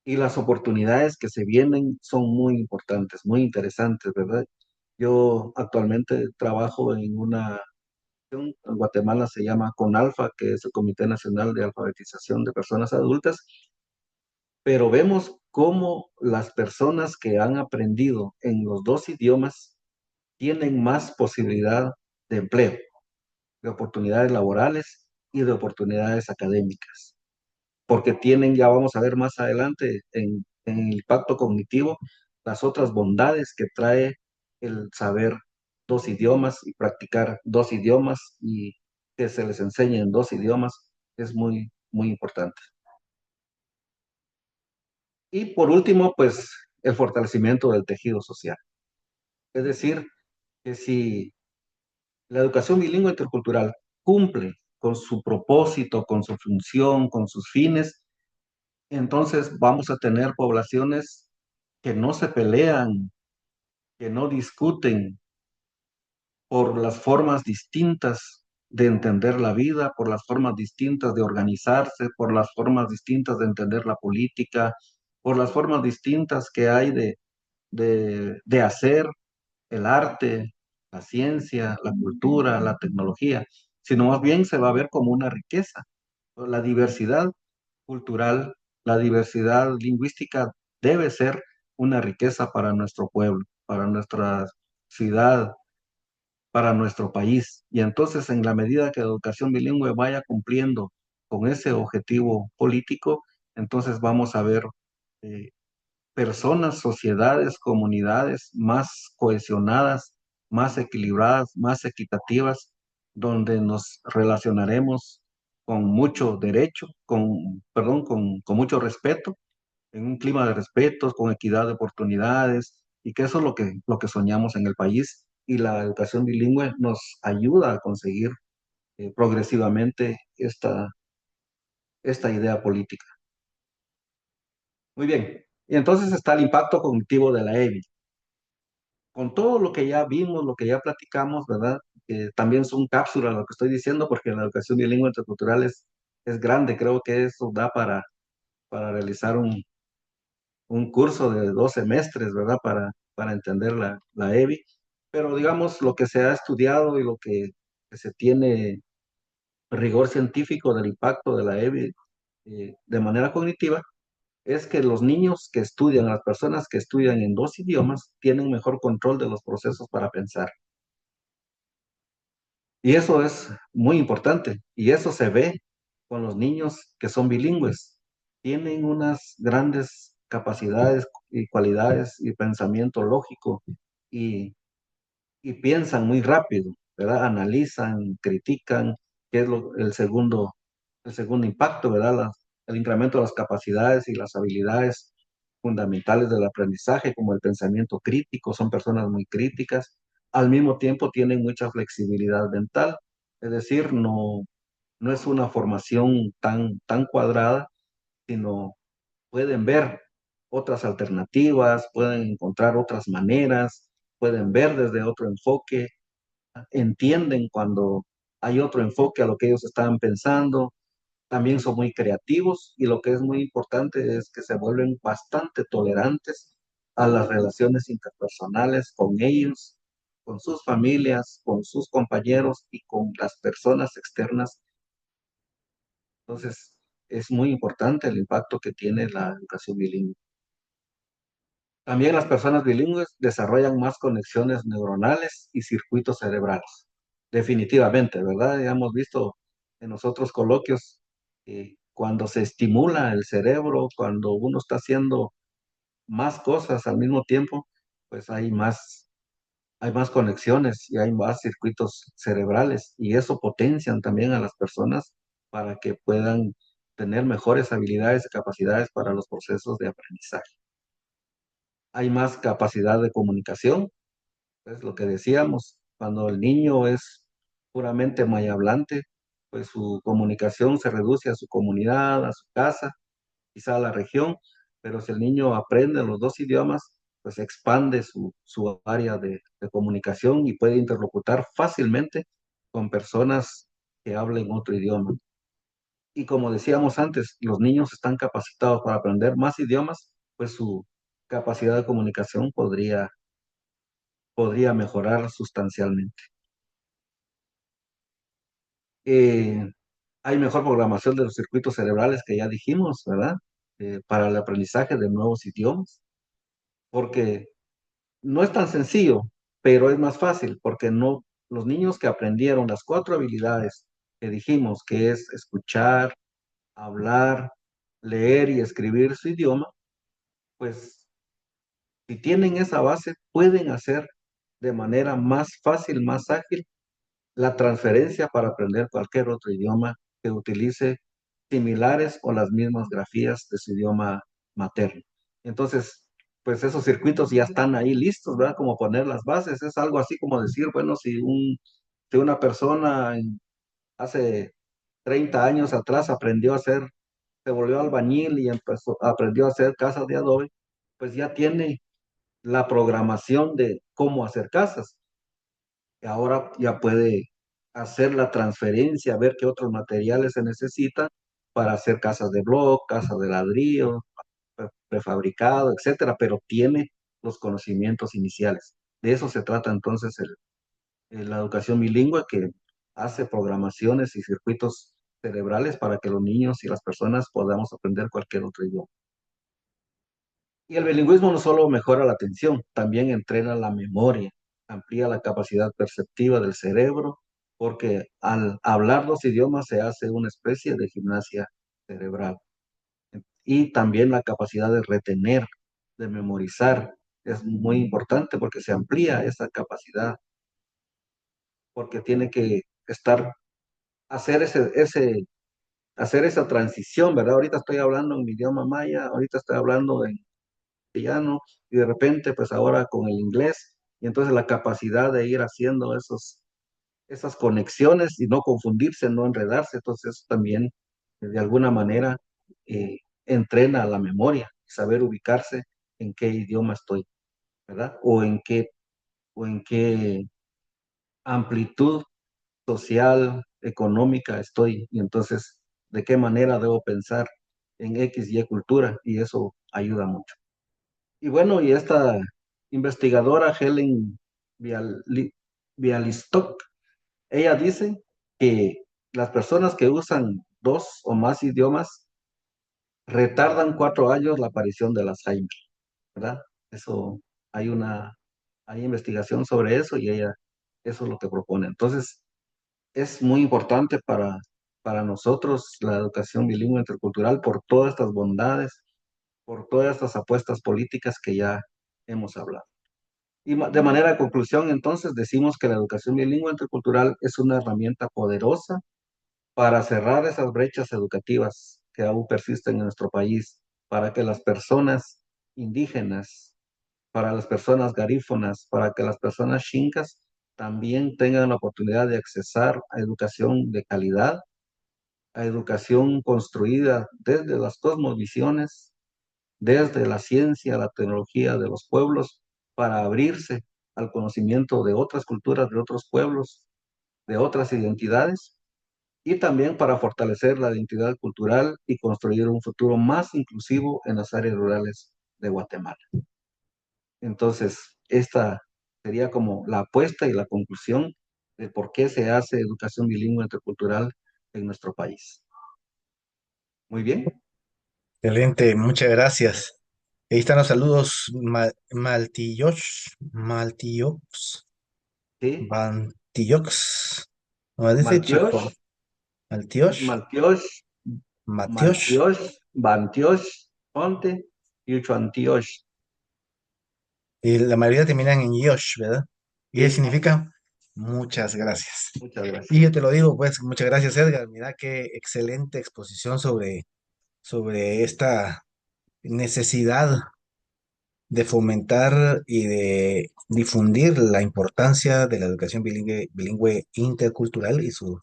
Y las oportunidades que se vienen son muy importantes, muy interesantes, ¿verdad? Yo actualmente trabajo en Guatemala se llama CONALFA, que es el Comité Nacional de Alfabetización de Personas Adultas, pero vemos cómo las personas que han aprendido en los dos idiomas tienen más posibilidad de empleo, de oportunidades laborales y de oportunidades académicas, porque tienen, ya vamos a ver más adelante en el impacto cognitivo, las otras bondades que trae el saber dos idiomas y practicar dos idiomas y que se les enseñe en dos idiomas es muy, muy importante. Y por último, pues el fortalecimiento del tejido social. Es decir, que si la educación bilingüe intercultural cumple con su propósito, con su función, con sus fines, entonces vamos a tener poblaciones que no se pelean, que no discuten por las formas distintas de entender la vida, por las formas distintas de organizarse, por las formas distintas de entender la política, por las formas distintas que hay de hacer el arte, la ciencia, la cultura, la tecnología, sino más bien se va a ver como una riqueza. La diversidad cultural, la diversidad lingüística debe ser una riqueza para nuestro pueblo, para nuestra ciudad, para nuestro país. Y entonces, en la medida que la educación bilingüe vaya cumpliendo con ese objetivo político, entonces vamos a ver eh, personas, sociedades, comunidades más cohesionadas, más equilibradas, más equitativas, donde nos relacionaremos con mucho derecho, perdón, con mucho respeto, en un clima de respeto, con equidad de oportunidades, y que eso es lo que soñamos en el país. Y la educación bilingüe nos ayuda a conseguir progresivamente esta idea política. Muy bien. Y entonces está el impacto cognitivo de la EBI. Con todo lo que ya vimos, lo que ya platicamos, ¿verdad? También son cápsulas lo que estoy diciendo, porque la educación bilingüe intercultural es grande. Creo que eso da para realizar un curso de 2 semestres, ¿verdad? Para entender la EBI. Pero digamos, lo que se ha estudiado y lo que se tiene rigor científico del impacto de la EBI de manera cognitiva, es que los niños que estudian, las personas que estudian en dos idiomas, tienen mejor control de los procesos para pensar. Y eso es muy importante. Y eso se ve con los niños que son bilingües. Tienen unas grandes capacidades y cualidades y pensamiento lógico y, y piensan muy rápido, ¿verdad? Analizan, critican, que es el segundo impacto, ¿verdad? El incremento de las capacidades y las habilidades fundamentales del aprendizaje, como el pensamiento crítico, son personas muy críticas, al mismo tiempo tienen mucha flexibilidad mental, es decir, no es una formación tan cuadrada, sino pueden ver otras alternativas, pueden encontrar otras maneras, pueden ver desde otro enfoque, entienden cuando hay otro enfoque a lo que ellos estaban pensando, también son muy creativos y lo que es muy importante es que se vuelven bastante tolerantes a las relaciones interpersonales con ellos, con sus familias, con sus compañeros y con las personas externas. Entonces, es muy importante el impacto que tiene la educación bilingüe. También las personas bilingües desarrollan más conexiones neuronales y circuitos cerebrales. Definitivamente, ¿verdad? Ya hemos visto en los otros coloquios cuando se estimula el cerebro, cuando uno está haciendo más cosas al mismo tiempo, pues hay más conexiones y hay más circuitos cerebrales y eso potencian también a las personas para que puedan tener mejores habilidades y capacidades para los procesos de aprendizaje. Hay más capacidad de comunicación, es lo que decíamos, cuando el niño es puramente mayablante, pues su comunicación se reduce a su comunidad, a su casa, quizá a la región, pero si el niño aprende los dos idiomas, pues expande su área de comunicación y puede interlocutar fácilmente con personas que hablen otro idioma. Y como decíamos antes, los niños están capacitados para aprender más idiomas, pues su capacidad de comunicación podría mejorar sustancialmente. Eh, Hay mejor programación de los circuitos cerebrales que ya dijimos, ¿verdad? Para el aprendizaje de nuevos idiomas, porque no es tan sencillo, pero es más fácil, porque no, los niños que aprendieron las 4 habilidades que dijimos, que es escuchar, hablar, leer y escribir su idioma, pues si tienen esa base, pueden hacer de manera más fácil, más ágil, la transferencia para aprender cualquier otro idioma que utilice similares o las mismas grafías de su idioma materno. Entonces, pues esos circuitos ya están ahí listos, ¿verdad? Como poner las bases. Es algo así como decir, bueno, si una persona hace 30 años atrás aprendió a hacer, se volvió albañil y aprendió a hacer casas de adobe, pues ya tiene la programación de cómo hacer casas. Ahora ya puede hacer la transferencia, ver qué otros materiales se necesitan para hacer casas de bloc, casas de ladrillo, prefabricado, etcétera, pero tiene los conocimientos iniciales. De eso se trata entonces la educación bilingüe, que hace programaciones y circuitos cerebrales para que los niños y las personas podamos aprender cualquier otro idioma. Y el bilingüismo no solo mejora la atención, también entrena la memoria, amplía la capacidad perceptiva del cerebro, porque al hablar dos idiomas se hace una especie de gimnasia cerebral. Y también la capacidad de retener, de memorizar, es muy importante porque se amplía esa capacidad, porque tiene que hacer hacer esa transición, ¿verdad? Ahorita estoy hablando en mi idioma maya, ahorita estoy hablando en castellano y de repente pues ahora con el inglés y entonces la capacidad de ir haciendo esas conexiones y no confundirse, no enredarse, entonces eso también de alguna manera eh, entrena la memoria, saber ubicarse en qué idioma estoy, ¿verdad? O en qué amplitud social, económica estoy y entonces de qué manera debo pensar en X, Y cultura y eso ayuda mucho. Y bueno, y esta investigadora Helen Bialy- Bialystok, ella dice que las personas que usan dos o más idiomas retardan 4 años la aparición del Alzheimer, ¿verdad? Eso, hay hay investigación sobre eso y ella, eso es lo que propone. Entonces, es muy importante para nosotros la educación bilingüe intercultural por todas estas bondades, por todas estas apuestas políticas que ya hemos hablado. Y de manera de conclusión, entonces, decimos que la educación bilingüe intercultural es una herramienta poderosa para cerrar esas brechas educativas que aún persisten en nuestro país, para que las personas indígenas, para las personas garífonas, para que las personas chincas también tengan la oportunidad de accesar a educación de calidad, a educación construida desde las cosmovisiones, desde la ciencia, la tecnología de los pueblos, para abrirse al conocimiento de otras culturas, de otros pueblos, de otras identidades, y también para fortalecer la identidad cultural y construir un futuro más inclusivo en las áreas rurales de Guatemala. Entonces, esta sería como la apuesta y la conclusión de por qué se hace educación bilingüe intercultural en nuestro país. Muy bien. Excelente, muchas gracias. Ahí están los saludos Maltillox, Sí. Bantillox, no, dice Maltiosh, Chaco, Maltiox, Maltiosh, Matiosh, Maltiosh, Bantiosh, Ponte y Uchantiosh. y la mayoría terminan en Yosh, ¿verdad? Y eso Sí, significa muchas gracias. muchas Y gracias. yo te lo digo, pues, muchas gracias, Edgar. Mira qué excelente exposición sobre esta necesidad de fomentar y de difundir la importancia de la educación bilingüe intercultural y su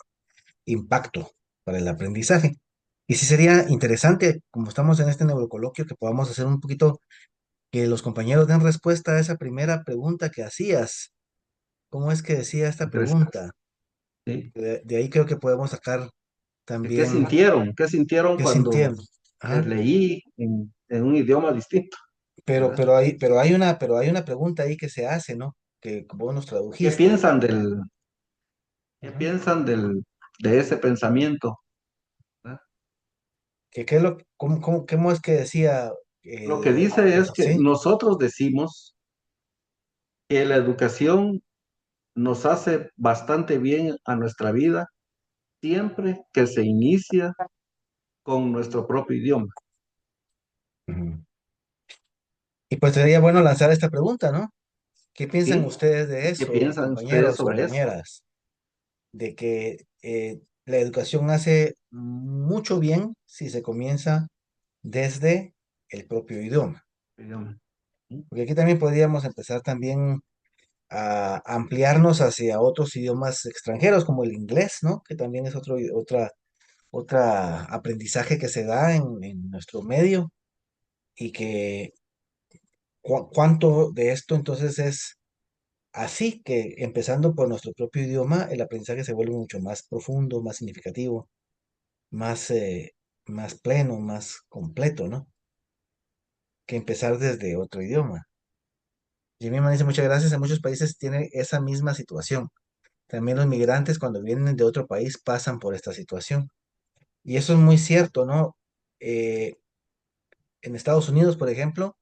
impacto para el aprendizaje. Y sí sería interesante, como estamos en este neurocoloquio, que podamos hacer un poquito, que los compañeros den respuesta a esa primera pregunta que hacías. ¿Cómo es que decía esta Interesante. pregunta? Sí. De ahí creo que podemos sacar ¿Qué también sintieron? ¿Qué sintieron qué cuando sintieron. les Ajá. leí en un idioma distinto? Pero, ¿Verdad? pero hay una pregunta ahí que se hace, ¿no? Que vos nos ¿Qué tradujiste. piensan qué Ujú. piensan de ese pensamiento? ¿Verdad? Que qué es lo, cómo es que decía, Lo que dice es que sí. nosotros decimos que la educación nos hace bastante bien a nuestra vida siempre que se inicia con nuestro propio idioma. Ujú. Y pues sería bueno lanzar esta pregunta, ¿no? ¿Qué piensan ¿Sí? ustedes de ¿Qué eso, piensan ustedes compañeros, sobre eso? compañeras? De que la educación hace mucho bien si se comienza desde el propio idioma. Dígame. Porque aquí también podríamos empezar también a ampliarnos hacia otros idiomas extranjeros como el inglés, ¿no? Que también es otra aprendizaje que se da en nuestro medio y que cuánto de esto entonces es así que empezando por nuestro propio idioma, el aprendizaje se vuelve mucho más profundo, más significativo, más, más pleno, más completo, ¿no? Que empezar desde otro idioma. Jimmy me dice muchas gracias. En muchos países tiene esa misma situación. También los migrantes cuando vienen de otro país pasan por esta situación. Y eso es muy cierto, ¿no? Eh, en Estados Unidos, por ejemplo,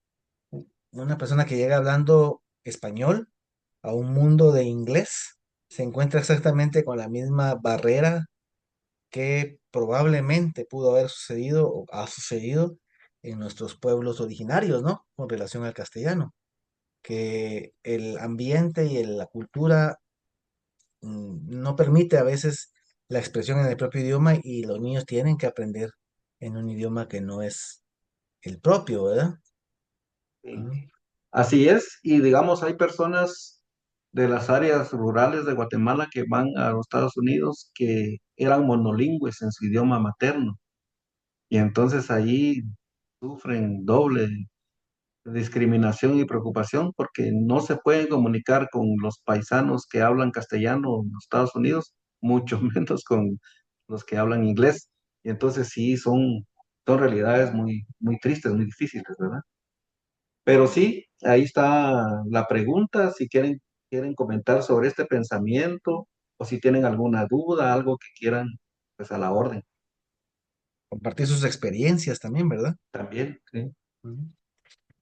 una persona que llega hablando español a un mundo de inglés se encuentra exactamente con la misma barrera que probablemente pudo haber sucedido o ha sucedido en nuestros pueblos originarios, ¿no? Con relación al castellano, que el ambiente y la cultura no permite a veces la expresión en el propio idioma y los niños tienen que aprender en un idioma que no es el propio, ¿verdad? Sí. Ujú. Así es, y digamos, hay personas de las áreas rurales de Guatemala que van a los Estados Unidos que eran monolingües en su idioma materno, y entonces allí sufren doble discriminación y preocupación porque no se pueden comunicar con los paisanos que hablan castellano en los Estados Unidos, mucho menos con los que hablan inglés. Y entonces sí, son realidades muy, muy tristes, muy difíciles, ¿verdad? Pero sí, ahí está la pregunta, si quieren comentar sobre este pensamiento o si tienen alguna duda, algo que quieran, pues a la orden Compartir sus experiencias también, ¿verdad? también, sí, Ujú.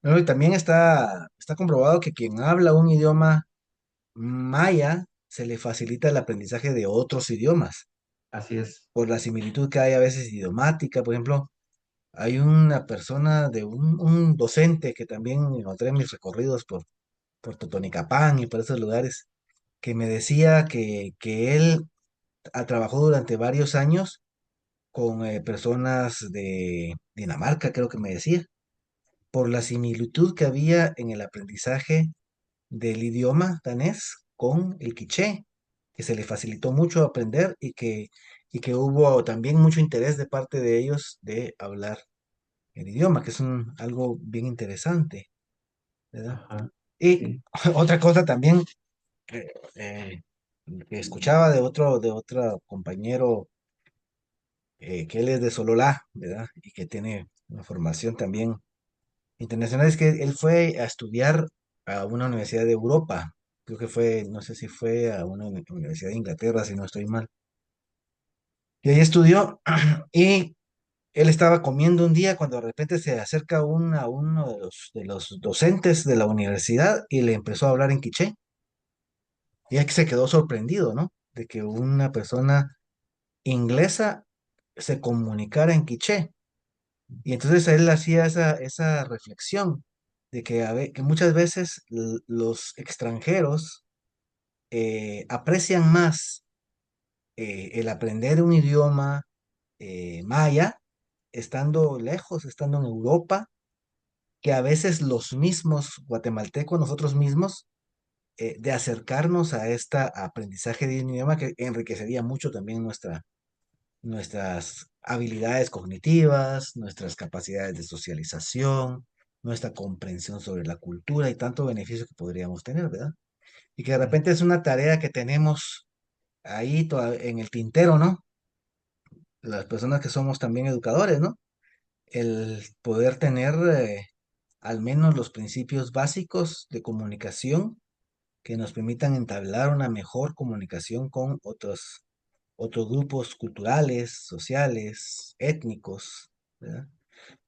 Bueno, y también está comprobado que quien habla un idioma maya se le facilita el aprendizaje de otros idiomas así es. por la similitud que hay a veces idiomática. Por ejemplo, hay una persona un docente que también encontré en mis recorridos por Totonicapán y por esos lugares, que me decía que él trabajó durante varios años con personas de Dinamarca, creo que me decía, por la similitud que había en el aprendizaje del idioma danés con el quiché, que se le facilitó mucho aprender y que hubo también mucho interés de parte de ellos de hablar el idioma, que es algo bien interesante, ¿verdad? Ajá, Y sí, otra cosa también que, que escuchaba de otro compañero, que él es de Sololá, ¿verdad? Y que tiene una formación también internacional, es que él fue a estudiar a una universidad de Europa. Creo que fue, no sé si fue a una universidad de Inglaterra, si no estoy mal. Y ahí estudió y él estaba comiendo un día cuando de repente se acerca a uno de los docentes de la universidad y le empezó a hablar en quiché. Y es que se quedó sorprendido, ¿no? De que una persona inglesa se comunicara en quiché. Y entonces él hacía esa reflexión de que muchas veces los extranjeros aprecian más el aprender un idioma maya estando lejos, estando en Europa, que a veces los mismos guatemaltecos, nosotros mismos, de acercarnos a este aprendizaje de un idioma que enriquecería mucho también nuestras habilidades cognitivas, nuestras capacidades de socialización, nuestra comprensión sobre la cultura y tanto beneficio que podríamos tener, ¿verdad? Y que de sí, repente es una tarea que tenemos ahí en el tintero, ¿no? Las personas que somos también educadores, ¿no? El poder tener al menos los principios básicos de comunicación que nos permitan entablar una mejor comunicación con otros grupos culturales, sociales, étnicos, ¿verdad?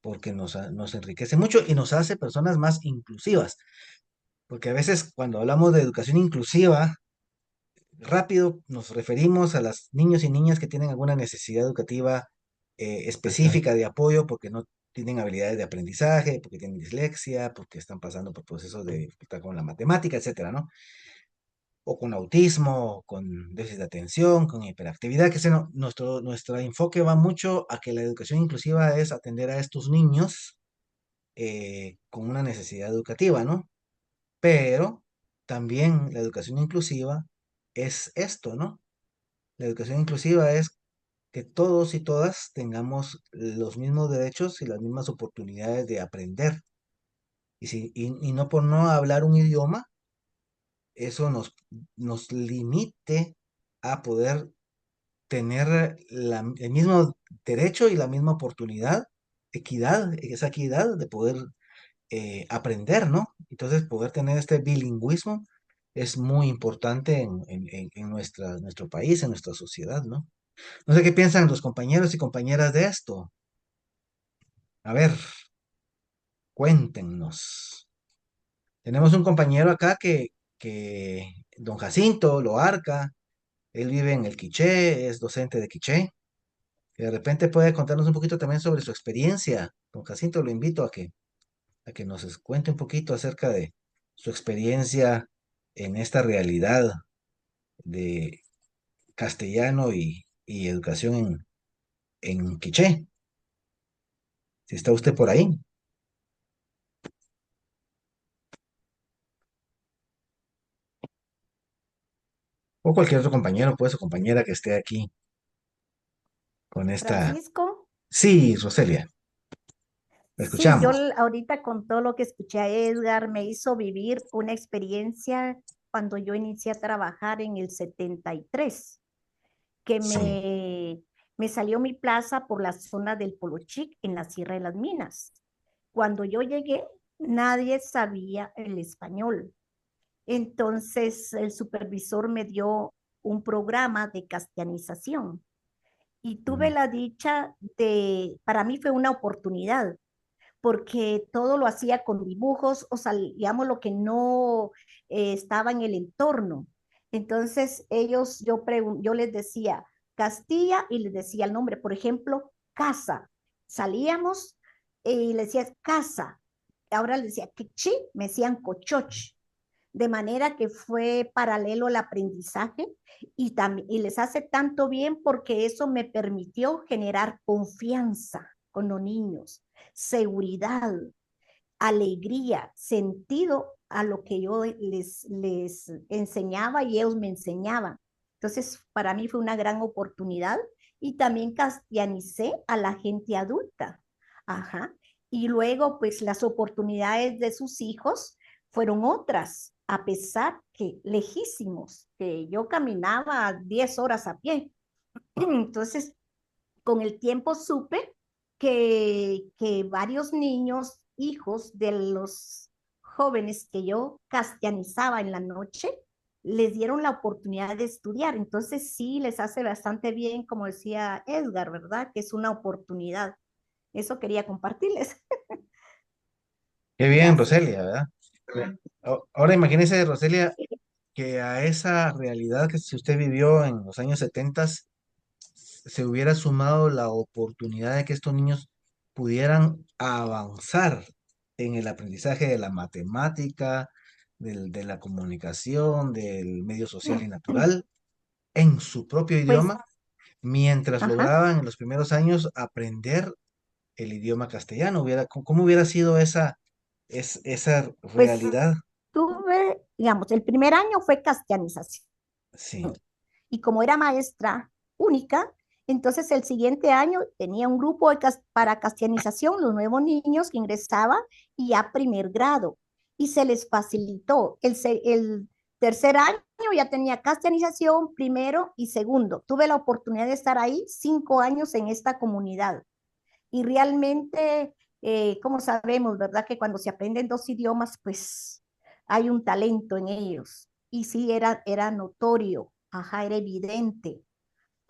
Porque nos enriquece mucho y nos hace personas más inclusivas. Porque a veces cuando hablamos de educación inclusiva, rápido nos referimos a los niños y niñas que tienen alguna necesidad educativa especial. específica de apoyo porque tienen habilidades de aprendizaje, porque tienen dislexia, porque están pasando por procesos de dificultad con la matemática, etcétera, ¿no? O con autismo, con déficit de atención, con hiperactividad, que sea, nuestro enfoque va mucho a que la educación inclusiva es atender a estos niños con una necesidad educativa, ¿no? Pero también la educación inclusiva es esto, ¿no? La educación inclusiva es que todos y todas tengamos los mismos derechos y las mismas oportunidades de aprender. Y no por no hablar un idioma, eso nos limite a poder tener el mismo derecho y la misma oportunidad, esa equidad de poder aprender, ¿no? Entonces, poder tener este bilingüismo es muy importante en nuestro país, en nuestra sociedad, ¿no? No sé qué piensan los compañeros y compañeras de esto. A ver, cuéntenos. Tenemos un compañero acá don Jacinto Loarca, él vive en el Quiché, es docente de Quiché, que de repente puede contarnos un poquito también sobre su experiencia. Don Jacinto, lo invito a que nos cuente un poquito acerca de su experiencia en esta realidad de castellano y educación en Quiché. Si está usted por ahí. O cualquier otro compañero, pues, o compañera que esté aquí con esta. Francisco, Sí, Roselia, la sí, escuchamos. ahorita con todo lo que escuché a Edgar me hizo vivir una experiencia cuando yo inicié a trabajar en el 73, que Sí. me salió mi plaza por la zona del Polochic en la Sierra de las Minas. Cuando yo llegué, nadie sabía el español. Entonces el supervisor me dio un programa de castellanización y tuve Ujú, la dicha para mí fue una oportunidad porque todo lo hacía con dibujos, o sea, digamos lo que no estaba en el entorno. Entonces yo les decía Castilla y les decía el nombre, por ejemplo, casa. Salíamos y les decía casa. Ahora les decía Kichi, me decían cochoch. De manera que fue paralelo al aprendizaje y les hace tanto bien porque eso me permitió generar confianza con los niños, seguridad, alegría, sentido a lo que yo les enseñaba y ellos me enseñaban. Entonces, para mí fue una gran oportunidad y también castellanicé a la gente adulta. Ajá. Y luego, pues las oportunidades de sus hijos fueron otras, a pesar que lejísimos, que yo caminaba 10 horas a pie. Entonces, con el tiempo supe que varios niños, hijos de los jóvenes que yo castellanizaba en la noche, les dieron la oportunidad de estudiar. Entonces sí, les hace bastante bien, como decía Edgar, ¿verdad? Que es una oportunidad. Eso quería compartirles. qué bien, Gracias. Roselia, ¿verdad? Ahora imagínese, Roselia, que a esa realidad que si usted vivió en los años 70 se hubiera sumado la oportunidad de que estos niños pudieran avanzar en el aprendizaje de la matemática, de la comunicación, del medio social y natural, en su propio Pues, idioma, mientras ajá, lograban en los primeros años aprender el idioma castellano. ¿Cómo hubiera sido esa pues realidad? tuve, digamos, el primer año fue castellanización. Sí. Y como era maestra única, entonces el siguiente año tenía un grupo para castellanización, los nuevos niños que ingresaban y a primer grado. Y se les facilitó. El tercer año ya tenía castellanización, primero y segundo. Tuve la oportunidad de estar ahí 5 años en esta comunidad. Y realmente, como sabemos, ¿verdad? Que cuando se aprenden dos idiomas, pues hay un talento en ellos. Y sí, era notorio, ajá, era evidente.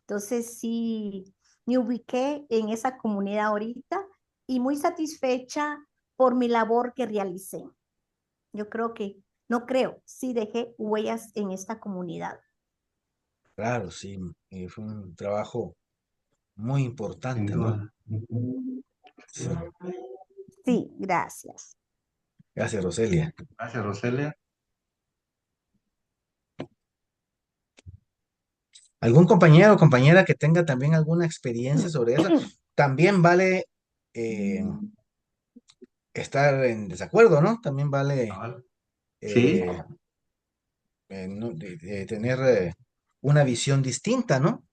Entonces, sí, me ubiqué en esa comunidad ahorita y muy satisfecha por mi labor que realicé. Yo creo que, no creo, sí dejé huellas en esta comunidad. Claro, sí, fue un trabajo muy importante, ¿no? Sí. Sí, gracias. Gracias, Roselia. Gracias, Roselia. ¿Algún compañero o compañera que tenga también alguna experiencia sobre eso? También vale eh, estar en desacuerdo, ¿no? También vale Cabal. Sí, eh, tener una visión distinta, ¿no?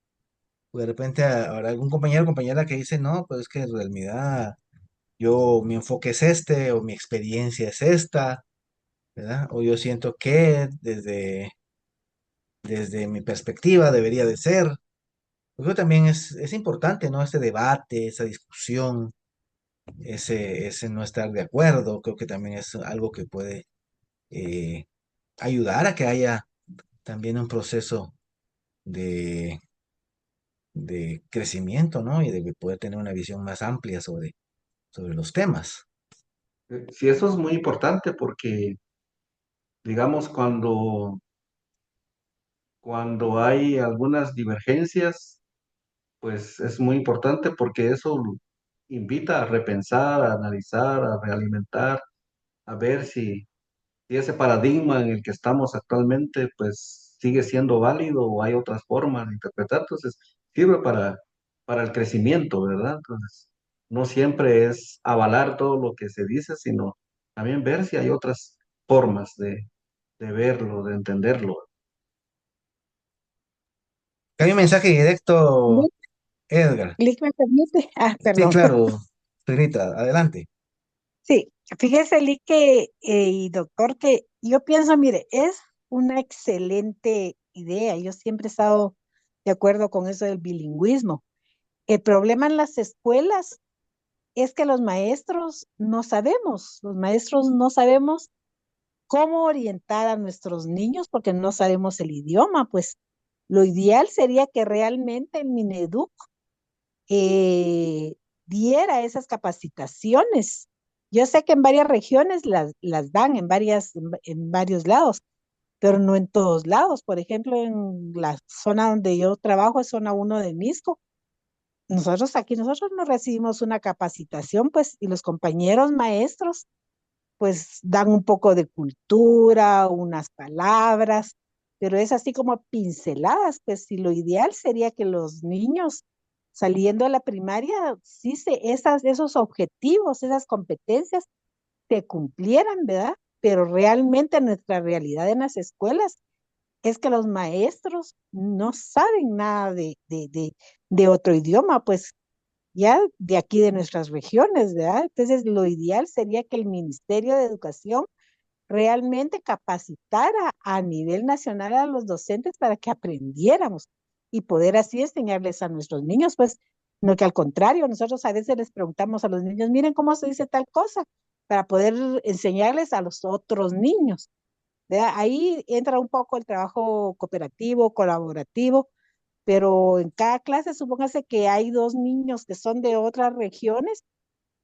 De repente habrá algún compañero o compañera que dice, no, pues es que en realidad mi enfoque es este, o mi experiencia es esta, ¿verdad? O yo siento que desde mi perspectiva debería de ser. Yo creo que también es importante, ¿no? Este debate, esa discusión, ese no estar de acuerdo, creo que también es algo que puede eh, ayudar a que haya también un proceso de, de crecimiento, ¿no? Y de poder tener una visión más amplia sobre los temas. sí, eso es muy importante porque, digamos, cuando hay algunas divergencias, pues es muy importante porque eso invita a repensar, a analizar, a realimentar, a ver si ese paradigma en el que estamos actualmente, pues sigue siendo válido o hay otras formas de interpretar. Entonces, sirve para el crecimiento, ¿verdad? Entonces, no siempre es avalar todo lo que se dice, sino también ver si hay otras formas de verlo, de entenderlo. Hay un mensaje directo, Lick, Edgar. Lick, ¿me permite? Ah, Sí, perdón. claro, Pedrita, adelante. Sí, fíjese, Lick, y doctor, que yo pienso, mire, es una excelente idea. Yo siempre he estado de acuerdo con eso del bilingüismo. El problema en las escuelas es que los maestros no sabemos cómo orientar a nuestros niños porque no sabemos el idioma. Pues lo ideal sería que realmente el Mineduc eh, diera esas capacitaciones. Yo sé que en varias regiones las dan, en varios lados, pero no en todos lados. Por ejemplo, en la zona donde yo trabajo, es zona uno de Misco. Nosotros no recibimos una capacitación, pues, y los compañeros maestros, pues, dan un poco de cultura, unas palabras, pero es así como pinceladas, pues, y lo ideal sería que los niños saliendo de la primaria, sí esos objetivos, esas competencias se cumplieran, ¿verdad? Pero realmente nuestra realidad en las escuelas es que los maestros no saben nada de otro idioma, pues ya de aquí de nuestras regiones, ¿verdad? Entonces, lo ideal sería que el Ministerio de Educación realmente capacitara a nivel nacional a los docentes para que aprendiéramos y poder así enseñarles a nuestros niños, pues, no que al contrario, nosotros a veces les preguntamos a los niños, miren cómo se dice tal cosa, para poder enseñarles a los otros niños. ¿Verdad? Ahí entra un poco el trabajo cooperativo, colaborativo, pero en cada clase supóngase que hay dos niños que son de otras regiones,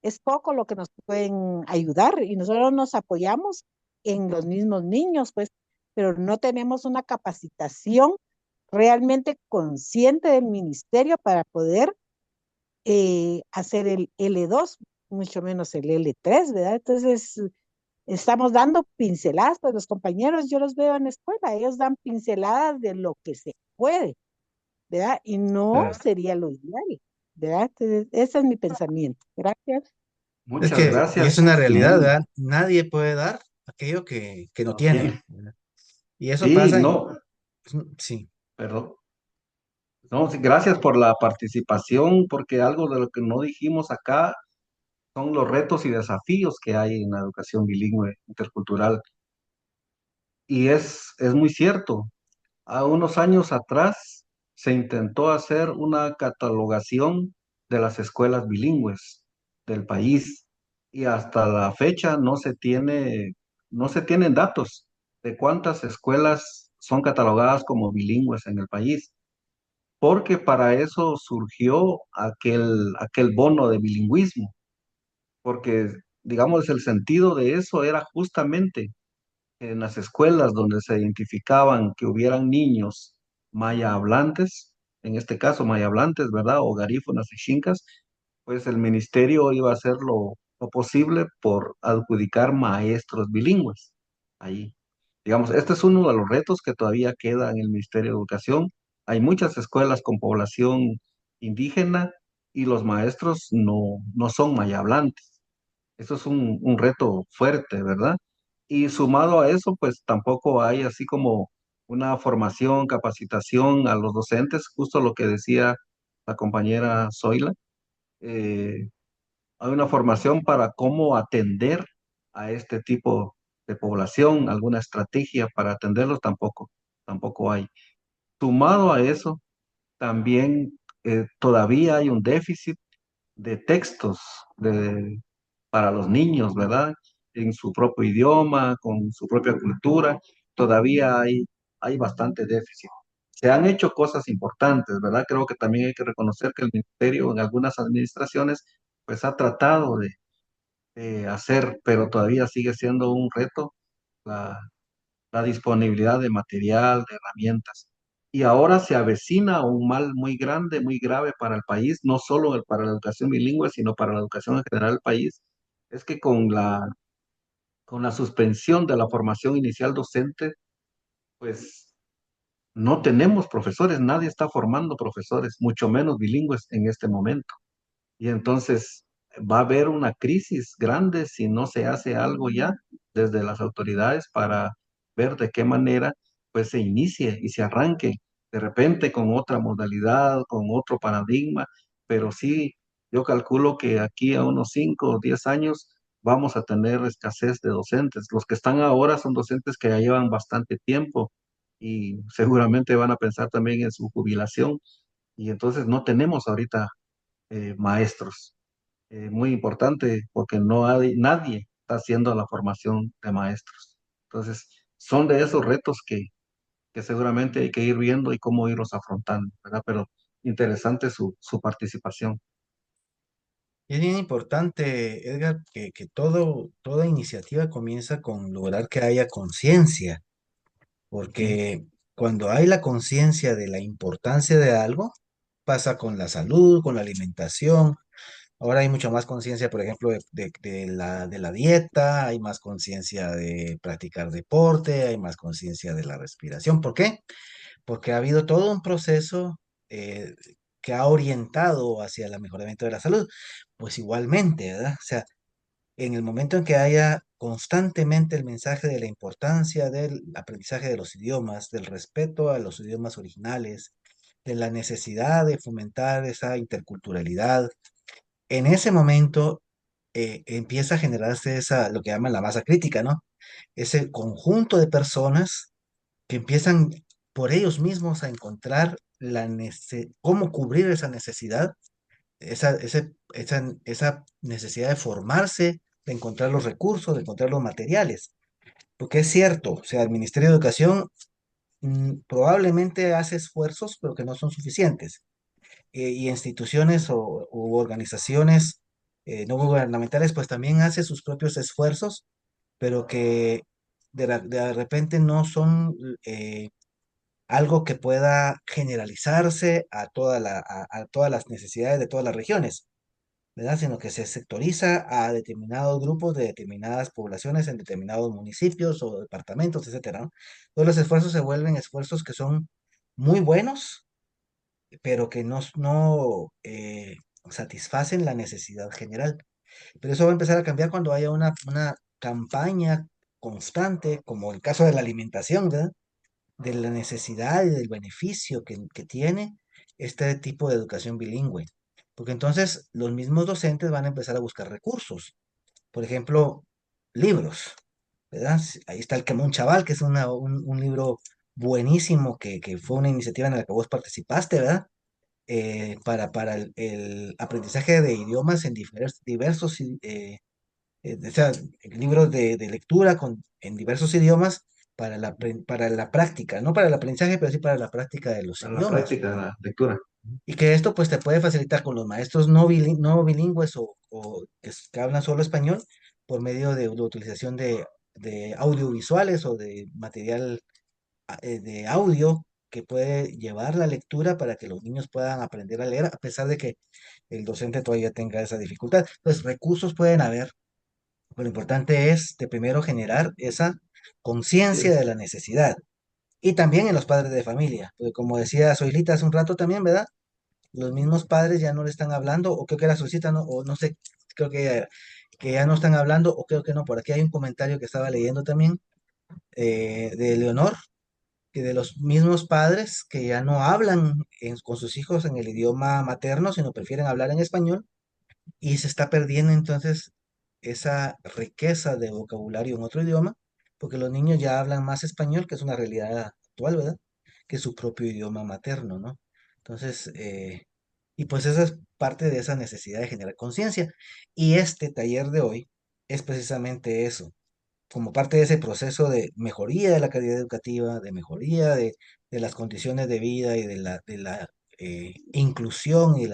es poco lo que nos pueden ayudar y nosotros nos apoyamos en los mismos niños, pues, pero no tenemos una capacitación realmente consciente del ministerio para poder hacer el L2, mucho menos el L3, ¿verdad? Entonces, estamos dando pinceladas, pues los compañeros, yo los veo en la escuela, ellos dan pinceladas de lo que se puede, ¿verdad? Y no Claro. sería lo ideal, ¿verdad? Entonces, ese es mi pensamiento. Gracias. Es Muchas que, y es gracias. una realidad, Sí, ¿verdad? Nadie puede dar aquello que no no tiene, tiene. ¿verdad? Y eso Sí, pasa no, sí. perdón. No, sí, gracias por la participación, porque algo de lo que no dijimos acá son los retos y desafíos que hay en la educación bilingüe intercultural. Y es muy cierto. A unos años atrás se intentó hacer una catalogación de las escuelas bilingües del país y hasta la fecha no se tienen datos de cuántas escuelas son catalogadas como bilingües en el país, porque para eso surgió aquel bono de bilingüismo, porque digamos el sentido de eso era justamente en las escuelas donde se identificaban que hubieran niños maya hablantes, en este caso maya hablantes, ¿verdad? O garífonas y chincas, pues el ministerio iba a hacer lo posible por adjudicar maestros bilingües ahí. Digamos, este es uno de los retos que todavía queda en el Ministerio de Educación. Hay muchas escuelas con población indígena y los maestros no son mayablantes. Eso es un reto fuerte, ¿verdad? Y sumado a eso, pues tampoco hay así como una formación, capacitación a los docentes, justo lo que decía la compañera Zoila. eh, Hay una formación para cómo atender a este tipo de población, alguna estrategia para atenderlos tampoco hay. Sumado a eso, también todavía hay un déficit de textos para los niños, ¿verdad? En su propio idioma, con su propia cultura, todavía hay bastante déficit. Se han hecho cosas importantes, ¿verdad? Creo que también hay que reconocer que el ministerio en algunas administraciones pues ha tratado de hacer, pero todavía sigue siendo un reto la, la disponibilidad de material, de herramientas. Y ahora se avecina un mal muy grande, muy grave para el país, no solo para la educación bilingüe, sino para la educación en general del país. Es que con la suspensión de la formación inicial docente, pues no tenemos profesores, nadie está formando profesores, mucho menos bilingües en este momento. Y entonces va a haber una crisis grande si no se hace algo ya desde las autoridades para ver de qué manera pues se inicie y se arranque de repente con otra modalidad, con otro paradigma, pero sí, yo calculo que aquí a unos 5 o 10 años vamos a tener escasez de docentes. Los que están ahora son docentes que ya llevan bastante tiempo y seguramente van a pensar también en su jubilación y entonces no tenemos ahorita maestros. Muy importante porque no hay, nadie está haciendo la formación de maestros. Entonces, son de esos retos que seguramente hay que ir viendo y cómo irlos afrontando, ¿verdad? Pero interesante su participación. Y es bien importante, Edgar, que toda iniciativa comienza con lograr que haya conciencia, porque cuando hay la conciencia de la importancia de algo, pasa con la salud, con la alimentación. Ahora hay mucha más conciencia, por ejemplo, de la dieta, hay más conciencia de practicar deporte, hay más conciencia de la respiración. ¿Por qué? Porque ha habido todo un proceso eh, que ha orientado hacia el mejoramiento de la salud. Pues igualmente, ¿verdad? O sea, en el momento en que haya constantemente el mensaje de la importancia del aprendizaje de los idiomas, del respeto a los idiomas originales, de la necesidad de fomentar esa interculturalidad, en ese momento empieza a generarse esa, lo que llaman la masa crítica, ¿no? Ese conjunto de personas que empiezan por ellos mismos a encontrar cómo cubrir esa necesidad, esa necesidad de formarse, de encontrar los recursos, de encontrar los materiales. Porque es cierto, o sea, el Ministerio de Educación probablemente hace esfuerzos, pero que no son suficientes. Y instituciones u organizaciones no gubernamentales, pues también hace sus propios esfuerzos, pero que de repente no son algo que pueda generalizarse a todas las necesidades de todas las regiones, ¿verdad? Sino que se sectoriza a determinados grupos de determinadas poblaciones en determinados municipios o departamentos, etcétera, ¿no? Todos los esfuerzos se vuelven esfuerzos que son muy buenos, pero que no satisfacen la necesidad general. Pero eso va a empezar a cambiar cuando haya una campaña constante, como el caso de la alimentación, ¿verdad? De la necesidad y del beneficio que tiene este tipo de educación bilingüe. Porque entonces los mismos docentes van a empezar a buscar recursos. Por ejemplo, libros, ¿verdad? Ahí está el Quemón Chaval, que es un libro buenísimo que fue una iniciativa en la que vos participaste, ¿verdad? Para el aprendizaje de idiomas en diversos o sea, libros de lectura en diversos idiomas para la práctica, no para el aprendizaje, pero sí para la práctica de los A la idiomas. práctica de la lectura. Y que esto pues te puede facilitar con los maestros no bilingües o que hablan solo español por medio de la utilización de audiovisuales o de material de audio que puede llevar la lectura para que los niños puedan aprender a leer, a pesar de que el docente todavía tenga esa dificultad. Entonces, recursos pueden haber. Lo importante es de primero generar esa conciencia de la necesidad. Y también en los padres de familia, porque como decía Soilita hace un rato también, ¿verdad? Los mismos padres ya no le están hablando, o creo que era Soilita, ¿no? O no sé, creo que ya no están hablando, o creo que no. Por aquí hay un comentario que estaba leyendo también de Leonor, que de los mismos padres que ya no hablan con sus hijos en el idioma materno, sino prefieren hablar en español, y se está perdiendo entonces esa riqueza de vocabulario en otro idioma, porque los niños ya hablan más español, que es una realidad actual, ¿verdad? Que su propio idioma materno, ¿no? Entonces, y pues esa es parte de esa necesidad de generar conciencia. Y este taller de hoy es precisamente eso, como parte de ese proceso de mejoría de la calidad educativa, de mejoría de las condiciones de vida y de la inclusión y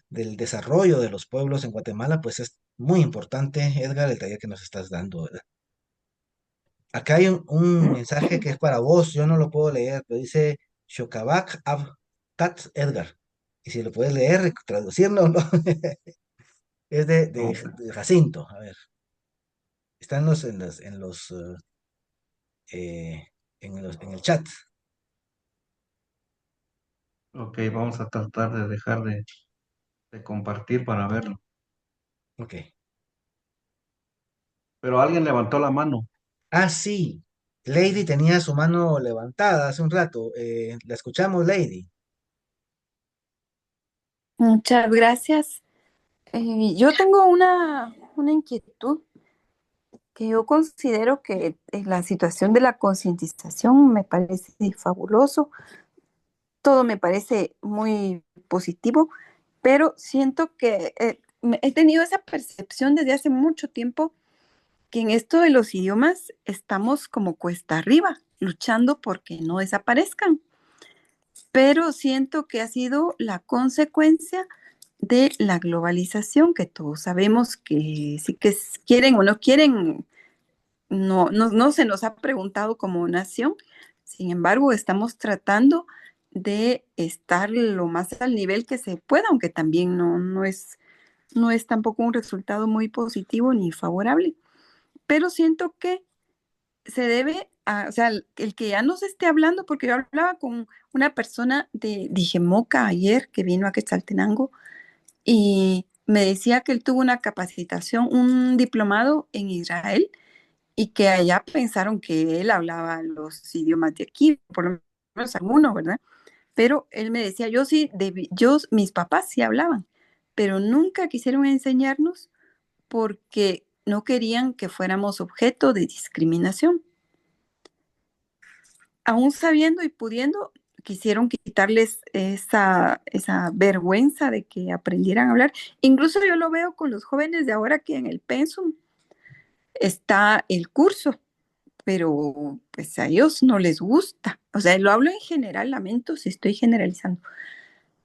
del desarrollo de los pueblos en Guatemala, pues es muy importante, Edgar, el taller que nos estás dando, ¿verdad? Acá hay un mensaje que es para vos, yo no lo puedo leer, pero dice Shokabak Kat Edgar. Y si lo puedes leer, traducirlo, ¿no? Es Ok, de Jacinto, a ver. Está en el chat. ok, vamos a tratar de dejar de compartir para verlo. Ok. Pero alguien levantó la mano. Ah, sí. Lady tenía su mano levantada hace un rato. La escuchamos, Lady. Muchas gracias. Yo tengo una inquietud que yo considero que la situación de la concientización me parece fabuloso, todo me parece muy positivo, pero siento que he tenido esa percepción desde hace mucho tiempo que en esto de los idiomas estamos como cuesta arriba, luchando porque no desaparezcan, pero siento que ha sido la consecuencia de la globalización, que todos sabemos que sí que quieren o no quieren, no se nos ha preguntado como nación. Sin embargo, estamos tratando de estar lo más al nivel que se pueda, aunque también no es tampoco un resultado muy positivo ni favorable. Pero siento que se debe a, o sea, el que ya no se esté hablando, porque yo hablaba con una persona de Dijemoca ayer que vino a Quetzaltenango y me decía que él tuvo una capacitación, un diplomado en Israel y que allá pensaron que él hablaba los idiomas de aquí, por lo menos algunos, ¿verdad? Pero él me decía, yo sí, mis papás sí hablaban, pero nunca quisieron enseñarnos porque no querían que fuéramos objeto de discriminación. Aún sabiendo y pudiendo, quisieron quitarles esa vergüenza de que aprendieran a hablar. Incluso yo lo veo con los jóvenes de ahora que en el pensum está el curso, pero pues a ellos no les gusta. O sea, lo hablo en general, lamento si estoy generalizando,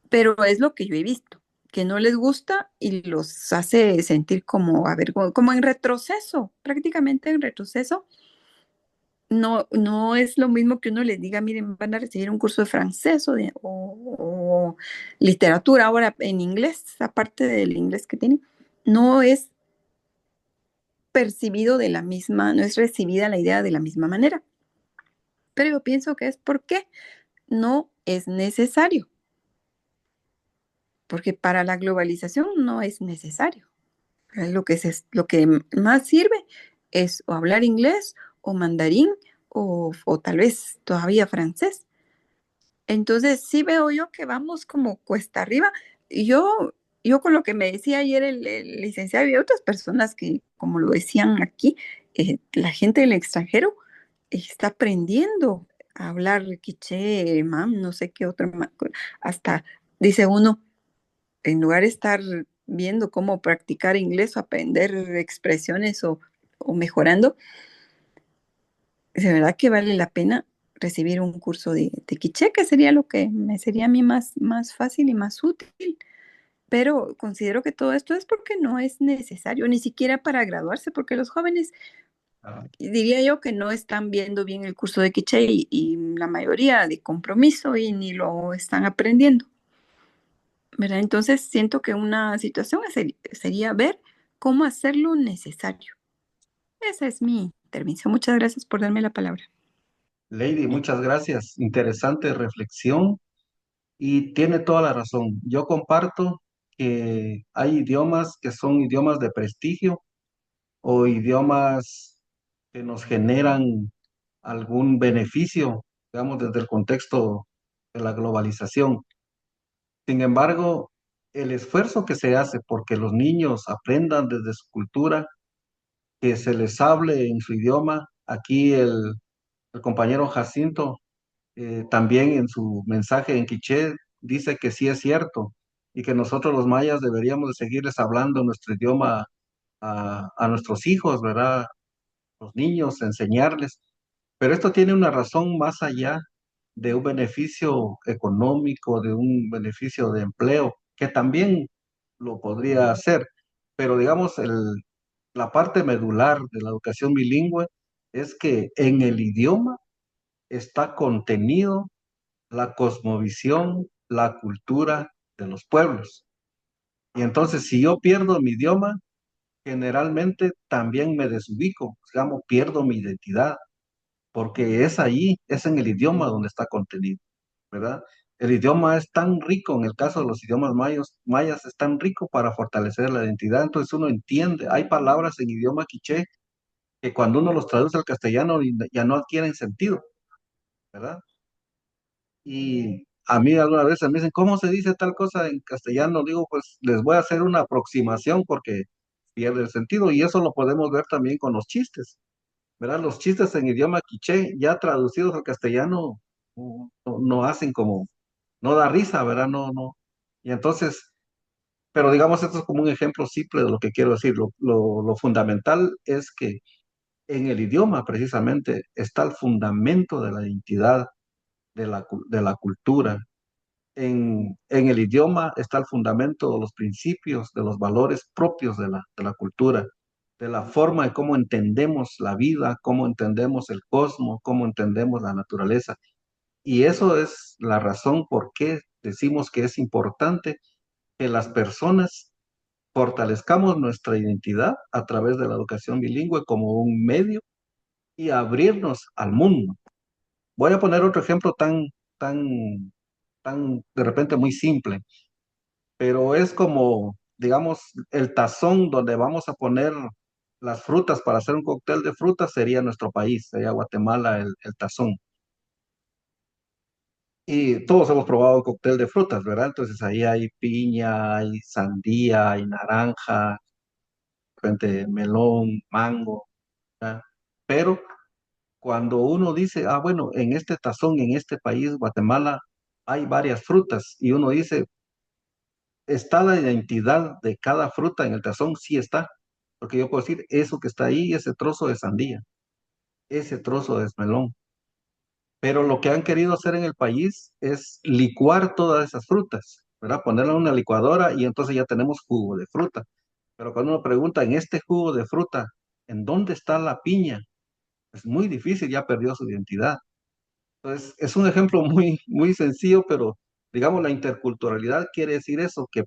pero es lo que yo he visto, que no les gusta y los hace sentir como, a ver, como en retroceso, prácticamente en retroceso. No es lo mismo que uno les diga, miren, van a recibir un curso de francés o literatura ahora en inglés, aparte del inglés que tienen. No es percibido de la misma, no es recibida la idea de la misma manera. Pero yo pienso que es porque no es necesario, porque para la globalización no es necesario. Lo que más sirve es o hablar inglés o mandarín o tal vez todavía francés. Entonces sí veo yo que vamos como cuesta arriba. Yo con lo que me decía ayer el licenciado y otras personas que, como lo decían aquí, la gente del extranjero está aprendiendo a hablar quiché, mam, no sé qué otro, hasta dice uno, en lugar de estar viendo cómo practicar inglés o aprender expresiones o mejorando, de verdad que vale la pena recibir un curso de quiché, que sería lo que me sería a mí más fácil y más útil. Pero considero que todo esto es porque no es necesario, ni siquiera para graduarse, porque los jóvenes Ah, Y diría yo que no están viendo bien el curso de quiché y la mayoría de compromiso y ni lo están aprendiendo, ¿verdad? Entonces siento que una situación sería ver cómo hacerlo necesario. Esa es mi intervención. Muchas gracias por darme la palabra. Lady, muchas gracias. Interesante reflexión y tiene toda la razón. Yo comparto que hay idiomas que son idiomas de prestigio o idiomas que nos generan algún beneficio, digamos, desde el contexto de la globalización. Sin embargo, el esfuerzo que se hace porque los niños aprendan desde su cultura, que se les hable en su idioma, aquí el compañero Jacinto también en su mensaje en quiché dice que sí es cierto y que nosotros los mayas deberíamos de seguirles hablando nuestro idioma a nuestros hijos, ¿verdad? Los niños, enseñarles. Pero esto tiene una razón más allá de un beneficio económico, de un beneficio de empleo, que también lo podría hacer. Pero digamos, la parte medular de la educación bilingüe es que en el idioma está contenido la cosmovisión, la cultura de los pueblos. Y entonces, si yo pierdo mi idioma, generalmente también me desubico, digamos, pierdo mi identidad, porque es ahí, es en el idioma donde está contenido, ¿verdad? El idioma es tan rico, en el caso de los idiomas mayas es tan rico para fortalecer la identidad, entonces uno entiende, hay palabras en idioma quiché que cuando uno los traduce al castellano ya no adquieren sentido, ¿verdad? Y a mí algunas veces me dicen, ¿cómo se dice tal cosa en castellano? Digo, pues les voy a hacer una aproximación porque pierde el sentido y eso lo podemos ver también con los chistes, ¿verdad? Los chistes en idioma quiché ya traducidos al castellano no hacen como, no da risa, ¿verdad? No, no. Y entonces, pero digamos, esto es como un ejemplo simple de lo que quiero decir. Lo fundamental es que en el idioma precisamente está el fundamento de la identidad, de la cultura. En el idioma está el fundamento de los principios, de los valores propios de la cultura, de la forma de cómo entendemos la vida, cómo entendemos el cosmos, cómo entendemos la naturaleza. Y eso es la razón por qué decimos que es importante que las personas fortalezcamos nuestra identidad a través de la educación bilingüe como un medio y abrirnos al mundo. Voy a poner otro ejemplo tan de repente muy simple, pero es como, digamos, el tazón donde vamos a poner las frutas para hacer un cóctel de frutas sería nuestro país, sería Guatemala el tazón. Y todos hemos probado cóctel de frutas, ¿verdad? Entonces ahí hay piña, hay sandía, hay naranja, de repente melón, mango, ¿verdad? Pero cuando uno dice, ah, bueno, en este tazón, en este país, Guatemala, hay varias frutas, y uno dice, ¿está la identidad de cada fruta en el tazón? Sí está, porque yo puedo decir, eso que está ahí, ese trozo de sandía, ese trozo de melón. Pero lo que han querido hacer en el país es licuar todas esas frutas, ¿verdad? Ponerla en una licuadora y entonces ya tenemos jugo de fruta. Pero cuando uno pregunta, en este jugo de fruta, ¿en dónde está la piña? Es muy difícil, ya perdió su identidad. Entonces, es un ejemplo muy sencillo, pero digamos, la interculturalidad quiere decir eso, que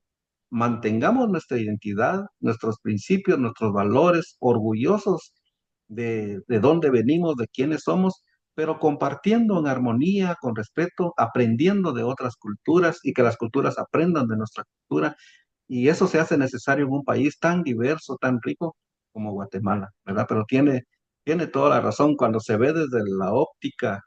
mantengamos nuestra identidad, nuestros principios, nuestros valores, orgullosos de dónde venimos, de quiénes somos, pero compartiendo en armonía, con respeto, aprendiendo de otras culturas y que las culturas aprendan de nuestra cultura. Y eso se hace necesario en un país tan diverso, tan rico como Guatemala, ¿verdad? Pero tiene toda la razón cuando se ve desde la óptica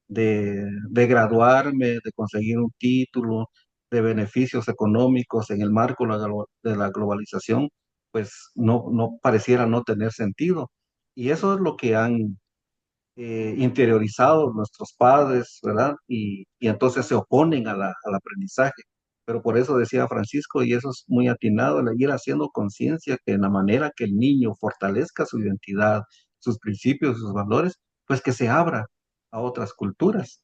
de graduarme, de conseguir un título, de beneficios económicos en el marco de la globalización, pues no pareciera no tener sentido. Y eso es lo que han interiorizado nuestros padres, ¿verdad? Y entonces se oponen al aprendizaje. Pero por eso decía Francisco, y eso es muy atinado, el ir haciendo conciencia que en la manera que el niño fortalezca su identidad, sus principios, sus valores, pues que se abra a otras culturas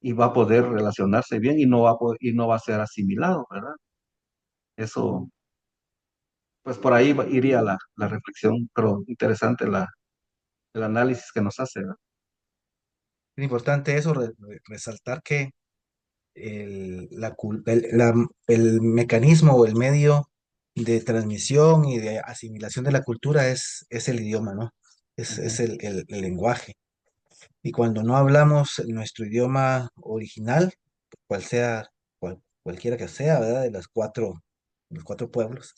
y va a poder relacionarse bien y y no va a ser asimilado, ¿verdad? Eso, pues por ahí iría la reflexión, pero interesante el análisis que nos hace, ¿verdad? Es importante eso, resaltar que el mecanismo o el medio de transmisión y de asimilación de la cultura es el idioma, ¿no? Es Ujú. el lenguaje. Y cuando no hablamos nuestro idioma original, cual sea, cualquiera que sea, ¿verdad? De los cuatro pueblos,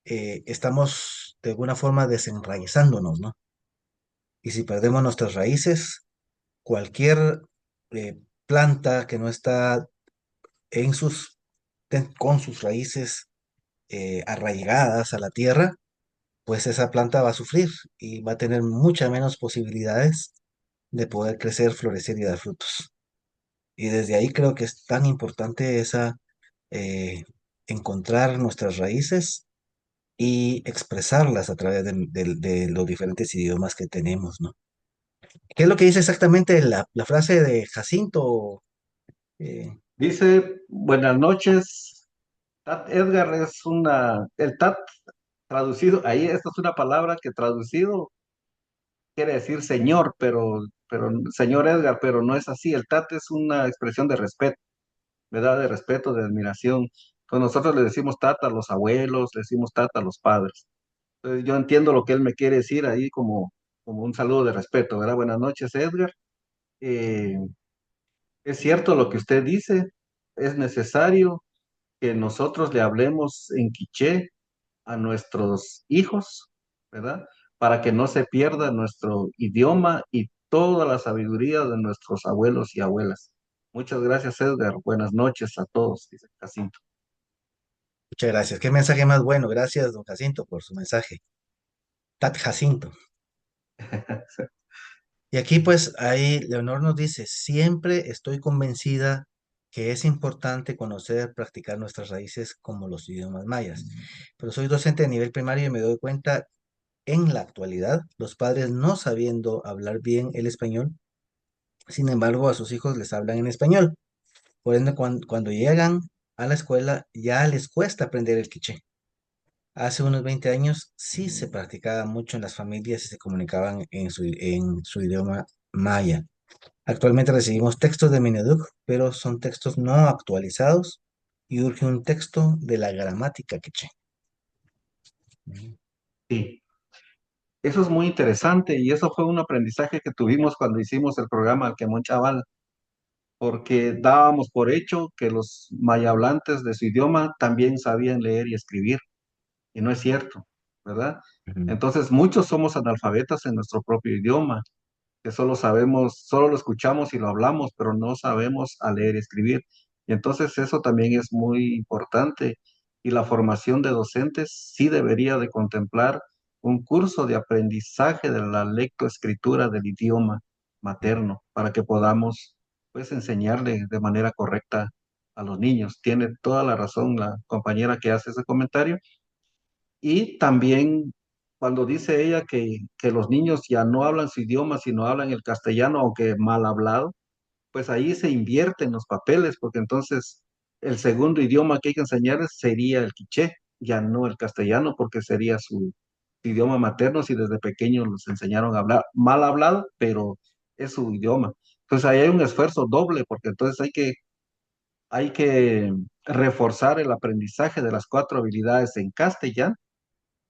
estamos de alguna forma desenraizándonos, ¿no? Y si perdemos nuestras raíces, cualquier eh, planta que no está en con sus raíces arraigadas a la tierra, pues esa planta va a sufrir y va a tener muchas menos posibilidades de poder crecer, florecer y dar frutos. Y desde ahí creo que es tan importante eh, encontrar nuestras raíces y expresarlas a través de los diferentes idiomas que tenemos, ¿no? ¿Qué es lo que dice exactamente la frase de Jacinto? Eh, Dice, buenas noches. Tat Edgar el Tat traducido, ahí esta es una palabra que traducido quiere decir señor, pero señor Edgar, pero no es así. El Tat es una expresión de respeto, ¿verdad? De respeto, de admiración. Entonces nosotros le decimos Tat a los abuelos, le decimos Tat a los padres. Entonces yo entiendo lo que él me quiere decir ahí como un saludo de respeto, ¿verdad? Buenas noches, Edgar. Eh, es cierto lo que usted dice, es necesario que nosotros le hablemos en quiché a nuestros hijos, ¿verdad? Para que no se pierda nuestro idioma y toda la sabiduría de nuestros abuelos y abuelas. Muchas gracias, Edgar. Buenas noches a todos, dice Jacinto. muchas gracias. Qué mensaje más bueno. Gracias, don Jacinto, por su mensaje. Tat Jacinto. Y aquí pues ahí Leonor nos dice, siempre estoy convencida que es importante conocer, practicar nuestras raíces como los idiomas mayas. Pero soy docente de nivel primario y me doy cuenta en la actualidad, los padres no sabiendo hablar bien el español, sin embargo a sus hijos les hablan en español. Por ende, cuando llegan a la escuela ya les cuesta aprender el quiché. Hace unos 20 años sí se practicaba mucho en las familias y se comunicaban en su idioma maya. Actualmente recibimos textos de Mineduc, pero son textos no actualizados y urge un texto de la gramática quiché. Sí, eso es muy interesante y eso fue un aprendizaje que tuvimos cuando hicimos el programa Alquemón Chaval, porque dábamos por hecho que los mayablantes de su idioma también sabían leer y escribir, y no es cierto, ¿verdad? Ujú. Entonces muchos somos analfabetas en nuestro propio idioma, que solo sabemos, solo lo escuchamos y lo hablamos, pero no sabemos a leer y escribir. Y entonces eso también es muy importante. Y la formación de docentes sí debería de contemplar un curso de aprendizaje de la lectoescritura del idioma materno para que podamos pues enseñarle de manera correcta a los niños. Tiene toda la razón la compañera que hace ese comentario y también cuando dice ella que los niños ya no hablan su idioma, sino hablan el castellano, aunque mal hablado, pues ahí se invierten los papeles, porque entonces el segundo idioma que hay que enseñarles sería el quiché, ya no el castellano, porque sería su idioma materno si desde pequeños los enseñaron a hablar mal hablado, pero es su idioma. Entonces ahí hay un esfuerzo doble, porque entonces hay que reforzar el aprendizaje de las cuatro habilidades en castellano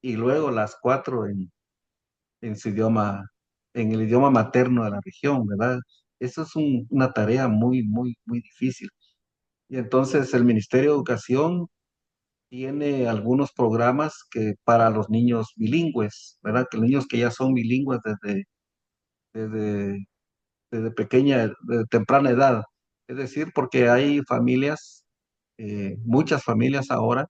y luego las cuatro en su idioma, en el idioma materno de la región, ¿verdad? Eso es una tarea muy, muy, muy difícil. Y entonces el Ministerio de Educación tiene algunos programas que para los niños bilingües, ¿verdad? Que los niños que ya son bilingües desde, desde pequeña, desde temprana edad. Es decir, porque hay familias, muchas familias ahora,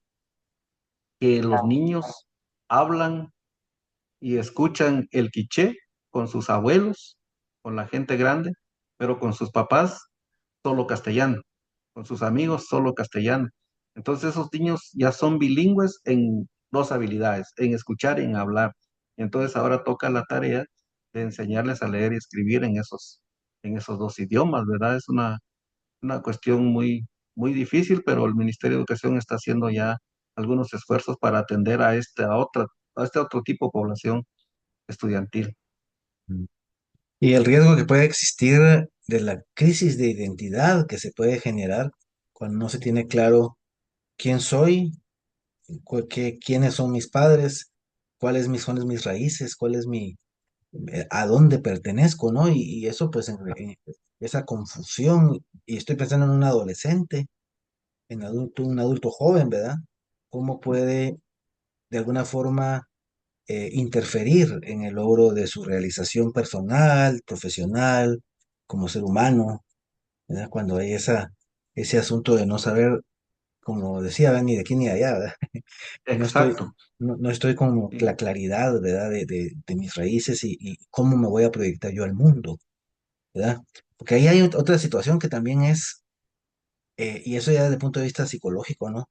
que los niños hablan y escuchan el quiché con sus abuelos, con la gente grande, pero con sus papás solo castellano, con sus amigos solo castellano. Entonces esos niños ya son bilingües en dos habilidades, en escuchar y en hablar. Entonces ahora toca la tarea de enseñarles a leer y escribir en esos dos idiomas, ¿verdad? Es una cuestión muy, muy difícil, pero el Ministerio de Educación está haciendo ya algunos esfuerzos para atender a este otro tipo de población estudiantil. Mm. Y el riesgo que puede existir de la crisis de identidad que se puede generar cuando no se tiene claro quién soy, quiénes son mis padres, son mis raíces, cuál es a dónde pertenezco, ¿no? Y eso, pues, esa confusión, y estoy pensando en un adolescente, un adulto joven, ¿verdad? ¿Cómo puede, de alguna forma, interferir en el logro de su realización personal, profesional, como ser humano, ¿verdad? Cuando hay ese asunto de no saber, como decía, ¿verdad? Ni de aquí ni de allá, ¿verdad? No estoy, Exacto. no estoy con Sí, la claridad, ¿verdad? De mis raíces y cómo me voy a proyectar yo al mundo, ¿verdad? Porque ahí hay otra situación que también es, y eso ya desde el punto de vista psicológico, ¿no?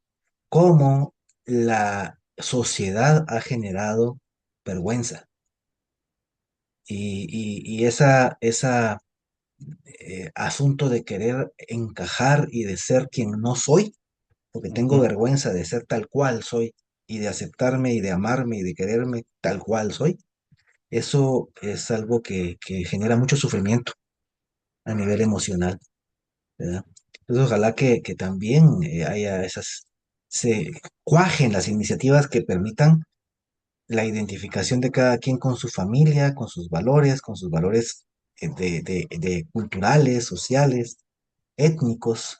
Cómo la sociedad ha generado vergüenza y esa asunto de querer encajar y de ser quien no soy, porque tengo ujú. vergüenza de ser tal cual soy y de aceptarme y de amarme y de quererme tal cual soy, eso es algo que genera mucho sufrimiento a nivel emocional, ¿verdad? Entonces, ojalá que también haya se cuajen las iniciativas que permitan la identificación de cada quien con su familia, con sus valores de culturales, sociales, étnicos,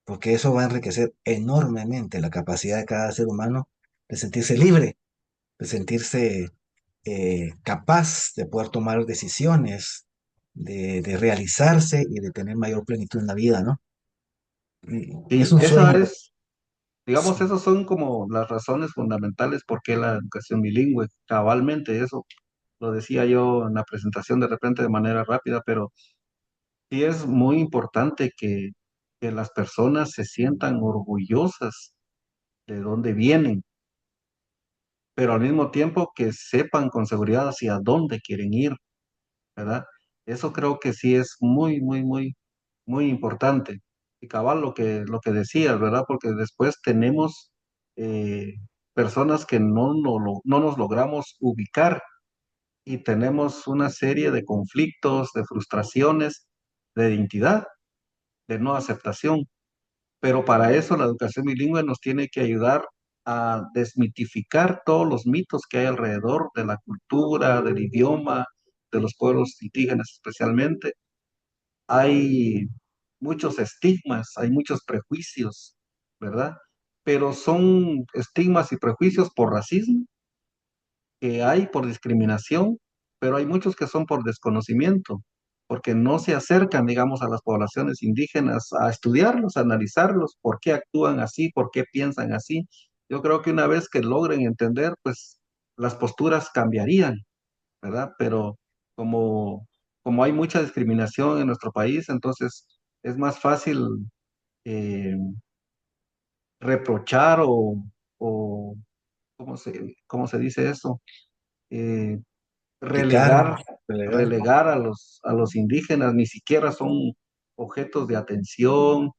porque eso va a enriquecer enormemente la capacidad de cada ser humano de sentirse libre, de sentirse capaz de poder tomar decisiones, de realizarse y de tener mayor plenitud en la vida, ¿no? Y es Y un esa sueño. es, digamos, Sí. esas son como las razones fundamentales por qué la educación bilingüe, cabalmente eso lo decía yo en la presentación de repente de manera rápida, pero sí es muy importante que las personas se sientan orgullosas de dónde vienen, pero al mismo tiempo que sepan con seguridad hacia dónde quieren ir, ¿verdad? Eso creo que sí es muy, muy, muy, muy importante. Y cabal lo que decías, ¿verdad? Porque después tenemos eh, personas que no nos logramos ubicar y tenemos una serie de conflictos, de frustraciones, de identidad, de no aceptación. Pero para eso la educación bilingüe nos tiene que ayudar a desmitificar todos los mitos que hay alrededor de la cultura, del idioma, de los pueblos indígenas especialmente. Hay muchos estigmas, hay muchos prejuicios, ¿verdad? Pero son estigmas y prejuicios por racismo, que hay por discriminación, pero hay muchos que son por desconocimiento, porque no se acercan, digamos, a las poblaciones indígenas a estudiarlos, a analizarlos, por qué actúan así, por qué piensan así. Yo creo que una vez que logren entender, pues las posturas cambiarían, ¿verdad? Pero como, como hay mucha discriminación en nuestro país, entonces es más fácil eh, reprochar o cómo se dice eso? Eh, Criticar, relegar, relegar. relegar a los indígenas, ni siquiera son objetos de atención,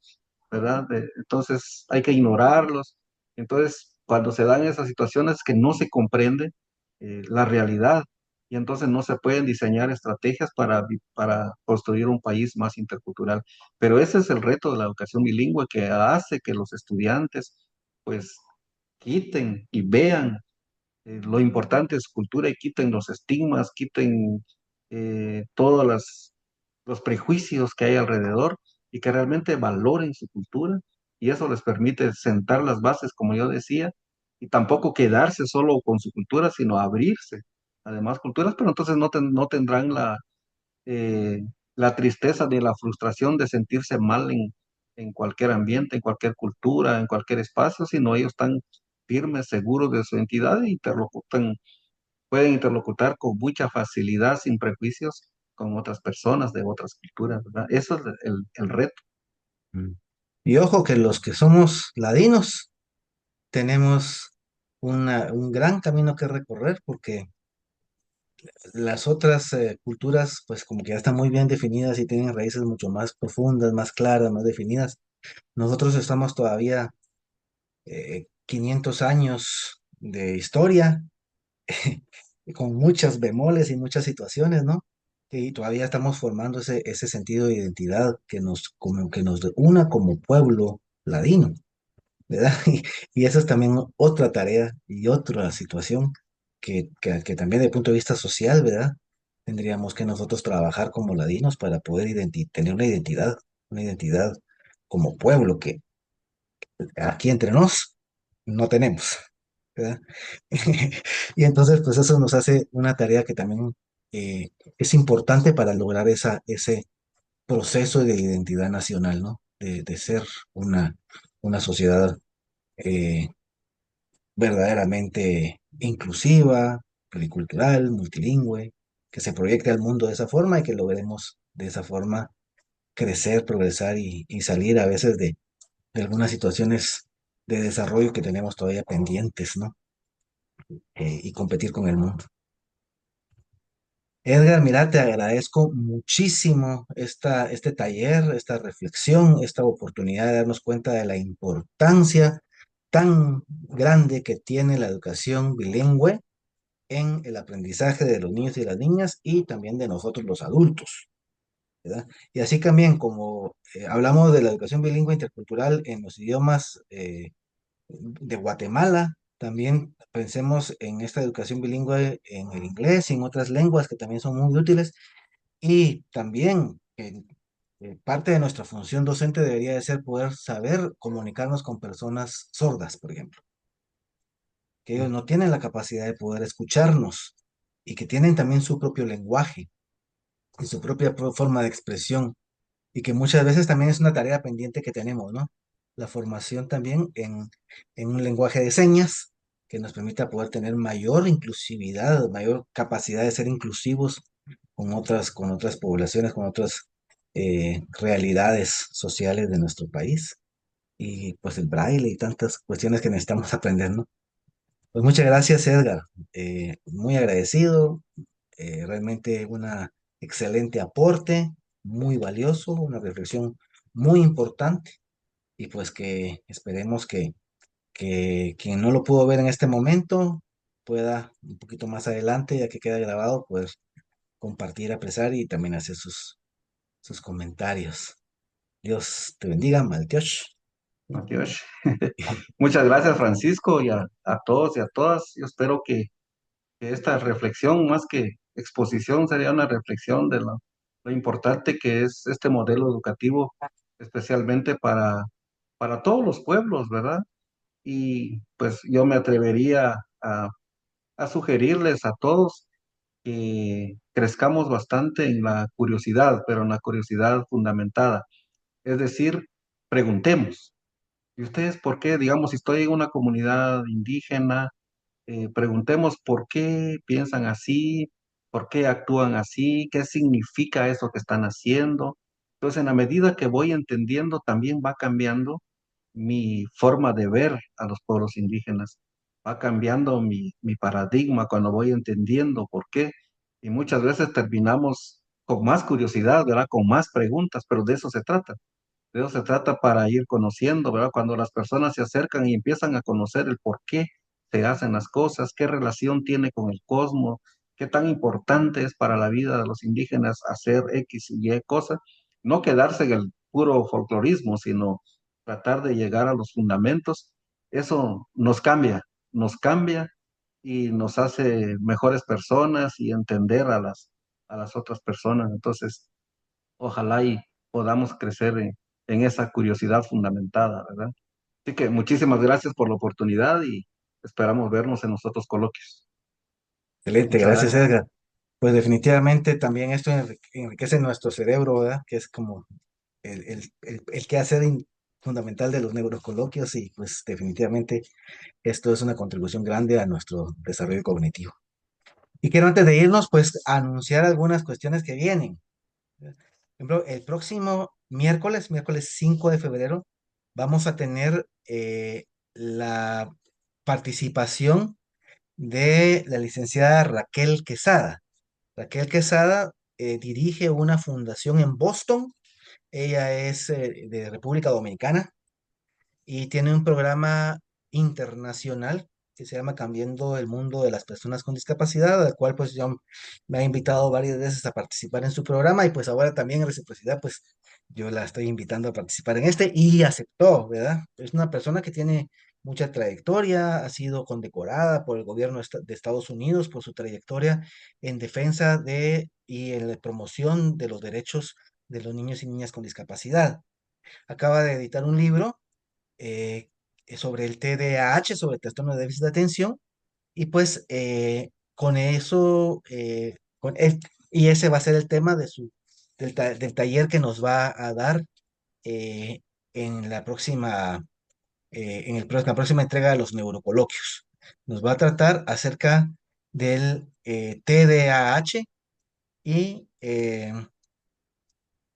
¿verdad? Entonces hay que ignorarlos. Entonces, cuando se dan esas situaciones que no se comprende la realidad y entonces no se pueden diseñar estrategias para construir un país más intercultural. Pero ese es el reto de la educación bilingüe que hace que los estudiantes pues quiten y vean lo importante es cultura y quiten los estigmas, quiten todos los prejuicios que hay alrededor y que realmente valoren su cultura y eso les permite sentar las bases, como yo decía, y tampoco quedarse solo con su cultura, sino abrirse a demás culturas, pero entonces no tendrán eh, la tristeza ni la frustración de sentirse mal en cualquier ambiente, en cualquier cultura, en cualquier espacio, sino ellos están firmes, seguros de su identidad e pueden interlocutar con mucha facilidad, sin prejuicios, con otras personas de otras culturas, ¿verdad? Eso es el reto. Mm. Y ojo que los que somos ladinos tenemos un gran camino que recorrer porque las otras culturas, pues como que ya están muy bien definidas y tienen raíces mucho más profundas, más claras, más definidas. Nosotros estamos todavía 500 años de historia con muchas bemoles y muchas situaciones, ¿no? Y todavía estamos formando ese sentido de identidad como que nos una como pueblo ladino, ¿verdad? Y esa es también otra tarea y otra situación que también desde el punto de vista social, ¿verdad? Tendríamos que nosotros trabajar como ladinos para poder tener una identidad como pueblo que aquí entre nos no tenemos, ¿verdad? Y entonces, pues eso nos hace una tarea que también es importante para lograr ese proceso de identidad nacional, ¿no? De ser una sociedad eh, verdaderamente inclusiva, pluricultural, multilingüe, que se proyecte al mundo de esa forma y que logremos de esa forma crecer, progresar y salir a veces de algunas situaciones de desarrollo que tenemos todavía pendientes, ¿no? Y competir con el mundo. Edgar, mira, te agradezco muchísimo este taller, esta reflexión, esta oportunidad de darnos cuenta de la importancia tan grande que tiene la educación bilingüe en el aprendizaje de los niños y las niñas y también de nosotros los adultos, ¿verdad? Y así también como hablamos de la educación bilingüe intercultural en los idiomas de Guatemala, también pensemos en esta educación bilingüe en el inglés y en otras lenguas que también son muy útiles y también parte de nuestra función docente debería de ser poder saber comunicarnos con personas sordas, por ejemplo, que ellos no tienen la capacidad de poder escucharnos y que tienen también su propio lenguaje y su propia forma de expresión y que muchas veces también es una tarea pendiente que tenemos, ¿no? La formación también en un lenguaje de señas que nos permita poder tener mayor inclusividad, mayor capacidad de ser inclusivos con otras poblaciones, con otras realidades sociales de nuestro país. Y pues el braille y tantas cuestiones que necesitamos aprender, ¿no? Pues muchas gracias, Edgar. Muy agradecido. Realmente una excelente aporte, muy valioso, una reflexión muy importante y pues que esperemos que quien no lo pudo ver en este momento pueda un poquito más adelante, ya que queda grabado, pues compartir, apreciar y también hacer sus comentarios. Dios te bendiga, Maltiosh. Dios. Muchas gracias, Francisco, y a todos y a todas. Yo espero que esta reflexión, más que exposición, sería una reflexión de lo importante que es este modelo educativo, especialmente para todos los pueblos, ¿verdad? Y pues yo me atrevería a sugerirles a todos que crezcamos bastante en la curiosidad, pero en la curiosidad fundamentada. Es decir, preguntemos. ¿Y ustedes por qué? Digamos, si estoy en una comunidad indígena, preguntemos por qué piensan así, por qué actúan así, qué significa eso que están haciendo. Entonces, en la medida que voy entendiendo, también va cambiando mi forma de ver a los pueblos indígenas, va cambiando mi paradigma cuando voy entendiendo por qué. Y muchas veces terminamos con más curiosidad, ¿verdad? Con más preguntas, pero de eso se trata. De eso se trata para ir conociendo, ¿verdad? Cuando las personas se acercan y empiezan a conocer el por qué se hacen las cosas, qué relación tiene con el cosmos, qué tan importante es para la vida de los indígenas hacer X y Y cosas, no quedarse en el puro folclorismo, sino tratar de llegar a los fundamentos, eso nos cambia y nos hace mejores personas y entender a las otras personas. Entonces, ojalá y podamos crecer en esa curiosidad fundamentada, ¿verdad? Así que muchísimas gracias por la oportunidad y esperamos vernos en los otros coloquios. Excelente, Muchas gracias, gracias. Edgar. Pues definitivamente también esto enriquece nuestro cerebro, ¿verdad? Que es como el quehacer fundamental de los neurocoloquios y pues definitivamente esto es una contribución grande a nuestro desarrollo cognitivo. Y quiero antes de irnos, pues anunciar algunas cuestiones que vienen. Por ejemplo, el próximo miércoles 5 de febrero, vamos a tener la participación de la licenciada Raquel Quesada. Raquel Quesada dirige una fundación en Boston. Ella es de República Dominicana y tiene un programa internacional que se llama Cambiando el Mundo de las Personas con Discapacidad, al cual pues yo me ha invitado varias veces a participar en su programa y pues ahora también en reciprocidad pues yo la estoy invitando a participar en este y aceptó, ¿verdad? Es una persona que tiene mucha trayectoria, ha sido condecorada por el gobierno de Estados Unidos por su trayectoria en defensa de y en la promoción de los derechos de los niños y niñas con discapacidad. Acaba de editar un libro eh, sobre el TDAH, sobre el trastorno de déficit de atención, y pues con eso, y ese va a ser el tema del taller que nos va a dar eh, en la próxima, la próxima entrega de los neurocoloquios. Nos va a tratar acerca del TDAH y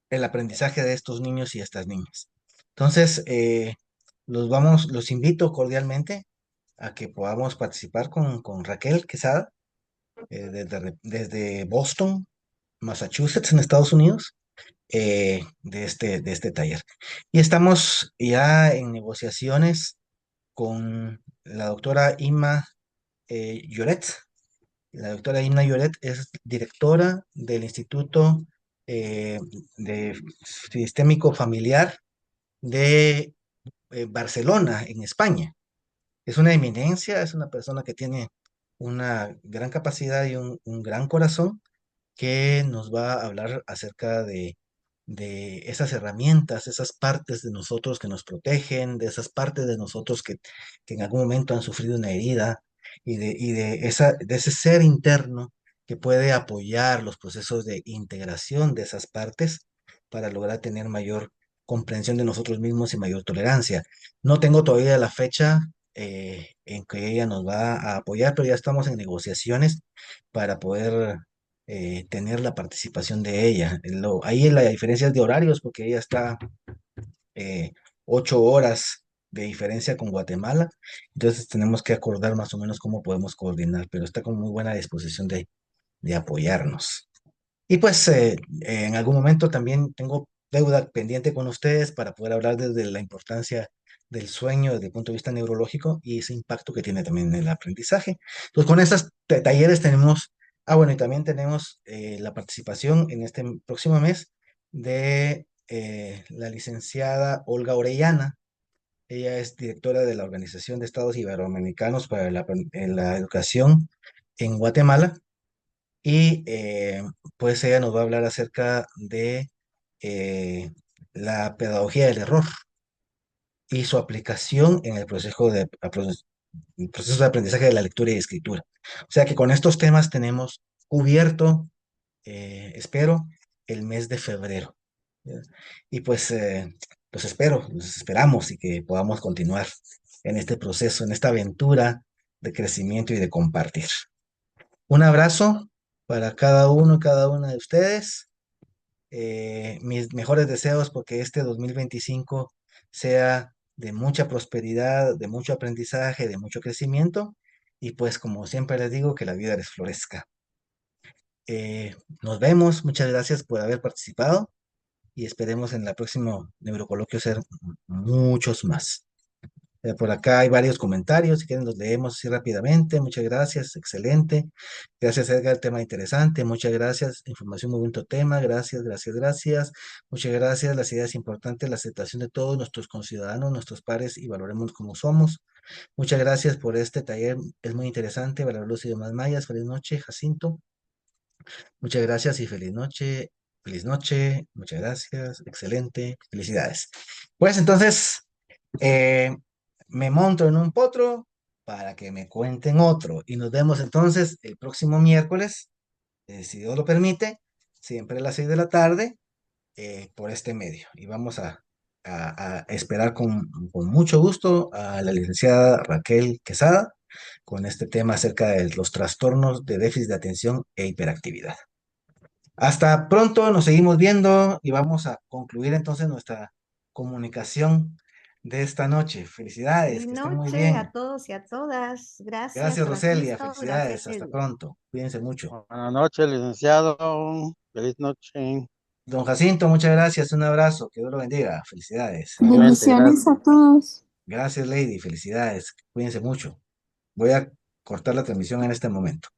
el aprendizaje de estos niños y estas niñas. Entonces, los invito cordialmente a que podamos participar con Raquel Quesada desde Boston, Massachusetts, en Estados Unidos, de este taller. Y estamos ya en negociaciones con la doctora Inma Lloret. La doctora Inma Lloret es directora del Instituto eh, de Sistémico Familiar de Barcelona, en España. Es una eminencia, es una persona que tiene una gran capacidad y un gran corazón que nos va a hablar acerca de esas herramientas, esas partes de nosotros que nos protegen, de esas partes de nosotros que en algún momento han sufrido una herida de ese ser interno que puede apoyar los procesos de integración de esas partes para lograr tener mayor comprensión de nosotros mismos y mayor tolerancia. No tengo todavía la fecha en que ella nos va a apoyar, pero ya estamos en negociaciones para poder tener la participación de ella. Ahí la diferencia es de horarios, porque ella está eh, 8 horas de diferencia con Guatemala, entonces tenemos que acordar más o menos cómo podemos coordinar, pero está con muy buena disposición de apoyarnos. Y pues en algún momento también tengo deuda pendiente con ustedes para poder hablar desde la importancia del sueño desde el punto de vista neurológico y ese impacto que tiene también en el aprendizaje. Entonces, con estos talleres tenemos, bueno, y también tenemos la participación en este próximo mes de la licenciada Olga Orellana. Ella es directora de la Organización de Estados Iberoamericanos para la Educación en Guatemala y pues ella nos va a hablar acerca de eh, la pedagogía del error y su aplicación en el proceso de aprendizaje de la lectura y escritura. O sea que con estos temas tenemos cubierto, espero, el mes de febrero. ¿Ya? Y pues los esperamos y que podamos continuar en este proceso, en esta aventura de crecimiento y de compartir. Un abrazo para cada uno y cada una de ustedes. Mis mejores deseos porque este 2025 sea de mucha prosperidad, de mucho aprendizaje, de mucho crecimiento y pues como siempre les digo, que la vida les florezca. Nos vemos, muchas gracias por haber participado y esperemos en el próximo neurocoloquio ser muchos más. Por acá hay varios comentarios, si quieren los leemos así rápidamente. Muchas gracias, excelente. Gracias, Edgar, tema interesante. Muchas gracias, información muy bonito tema. Gracias, gracias, gracias. Muchas gracias, las ideas importantes, la aceptación de todos nuestros conciudadanos, nuestros pares y valoremos como somos. Muchas gracias por este taller, es muy interesante. Valorar los idiomas mayas. Feliz noche, Jacinto. Muchas gracias y feliz noche. Feliz noche, muchas gracias, excelente, felicidades. Pues entonces, eh, me monto en un potro para que me cuenten otro. Y nos vemos entonces el próximo miércoles, si Dios lo permite, siempre a las 6 de la tarde, por este medio. Y vamos a esperar con mucho gusto a la licenciada Raquel Quesada con este tema acerca de los trastornos de déficit de atención e hiperactividad. Hasta pronto, nos seguimos viendo y vamos a concluir entonces nuestra comunicación de esta noche. Felicidades, Feliz que estén muy noche a bien. todos y a todas. Gracias, Gracias, Roselia. Francisco. Felicidades. Gracias, Hasta Edgar. pronto. Cuídense mucho. Buenas noches, licenciado. Feliz noche. Don Jacinto, muchas gracias. Un abrazo. Que Dios lo bendiga. Felicidades. Igualmente, Bendiciones gracias. a todos. Gracias, Lady. Felicidades. Cuídense mucho. Voy a cortar la transmisión en este momento.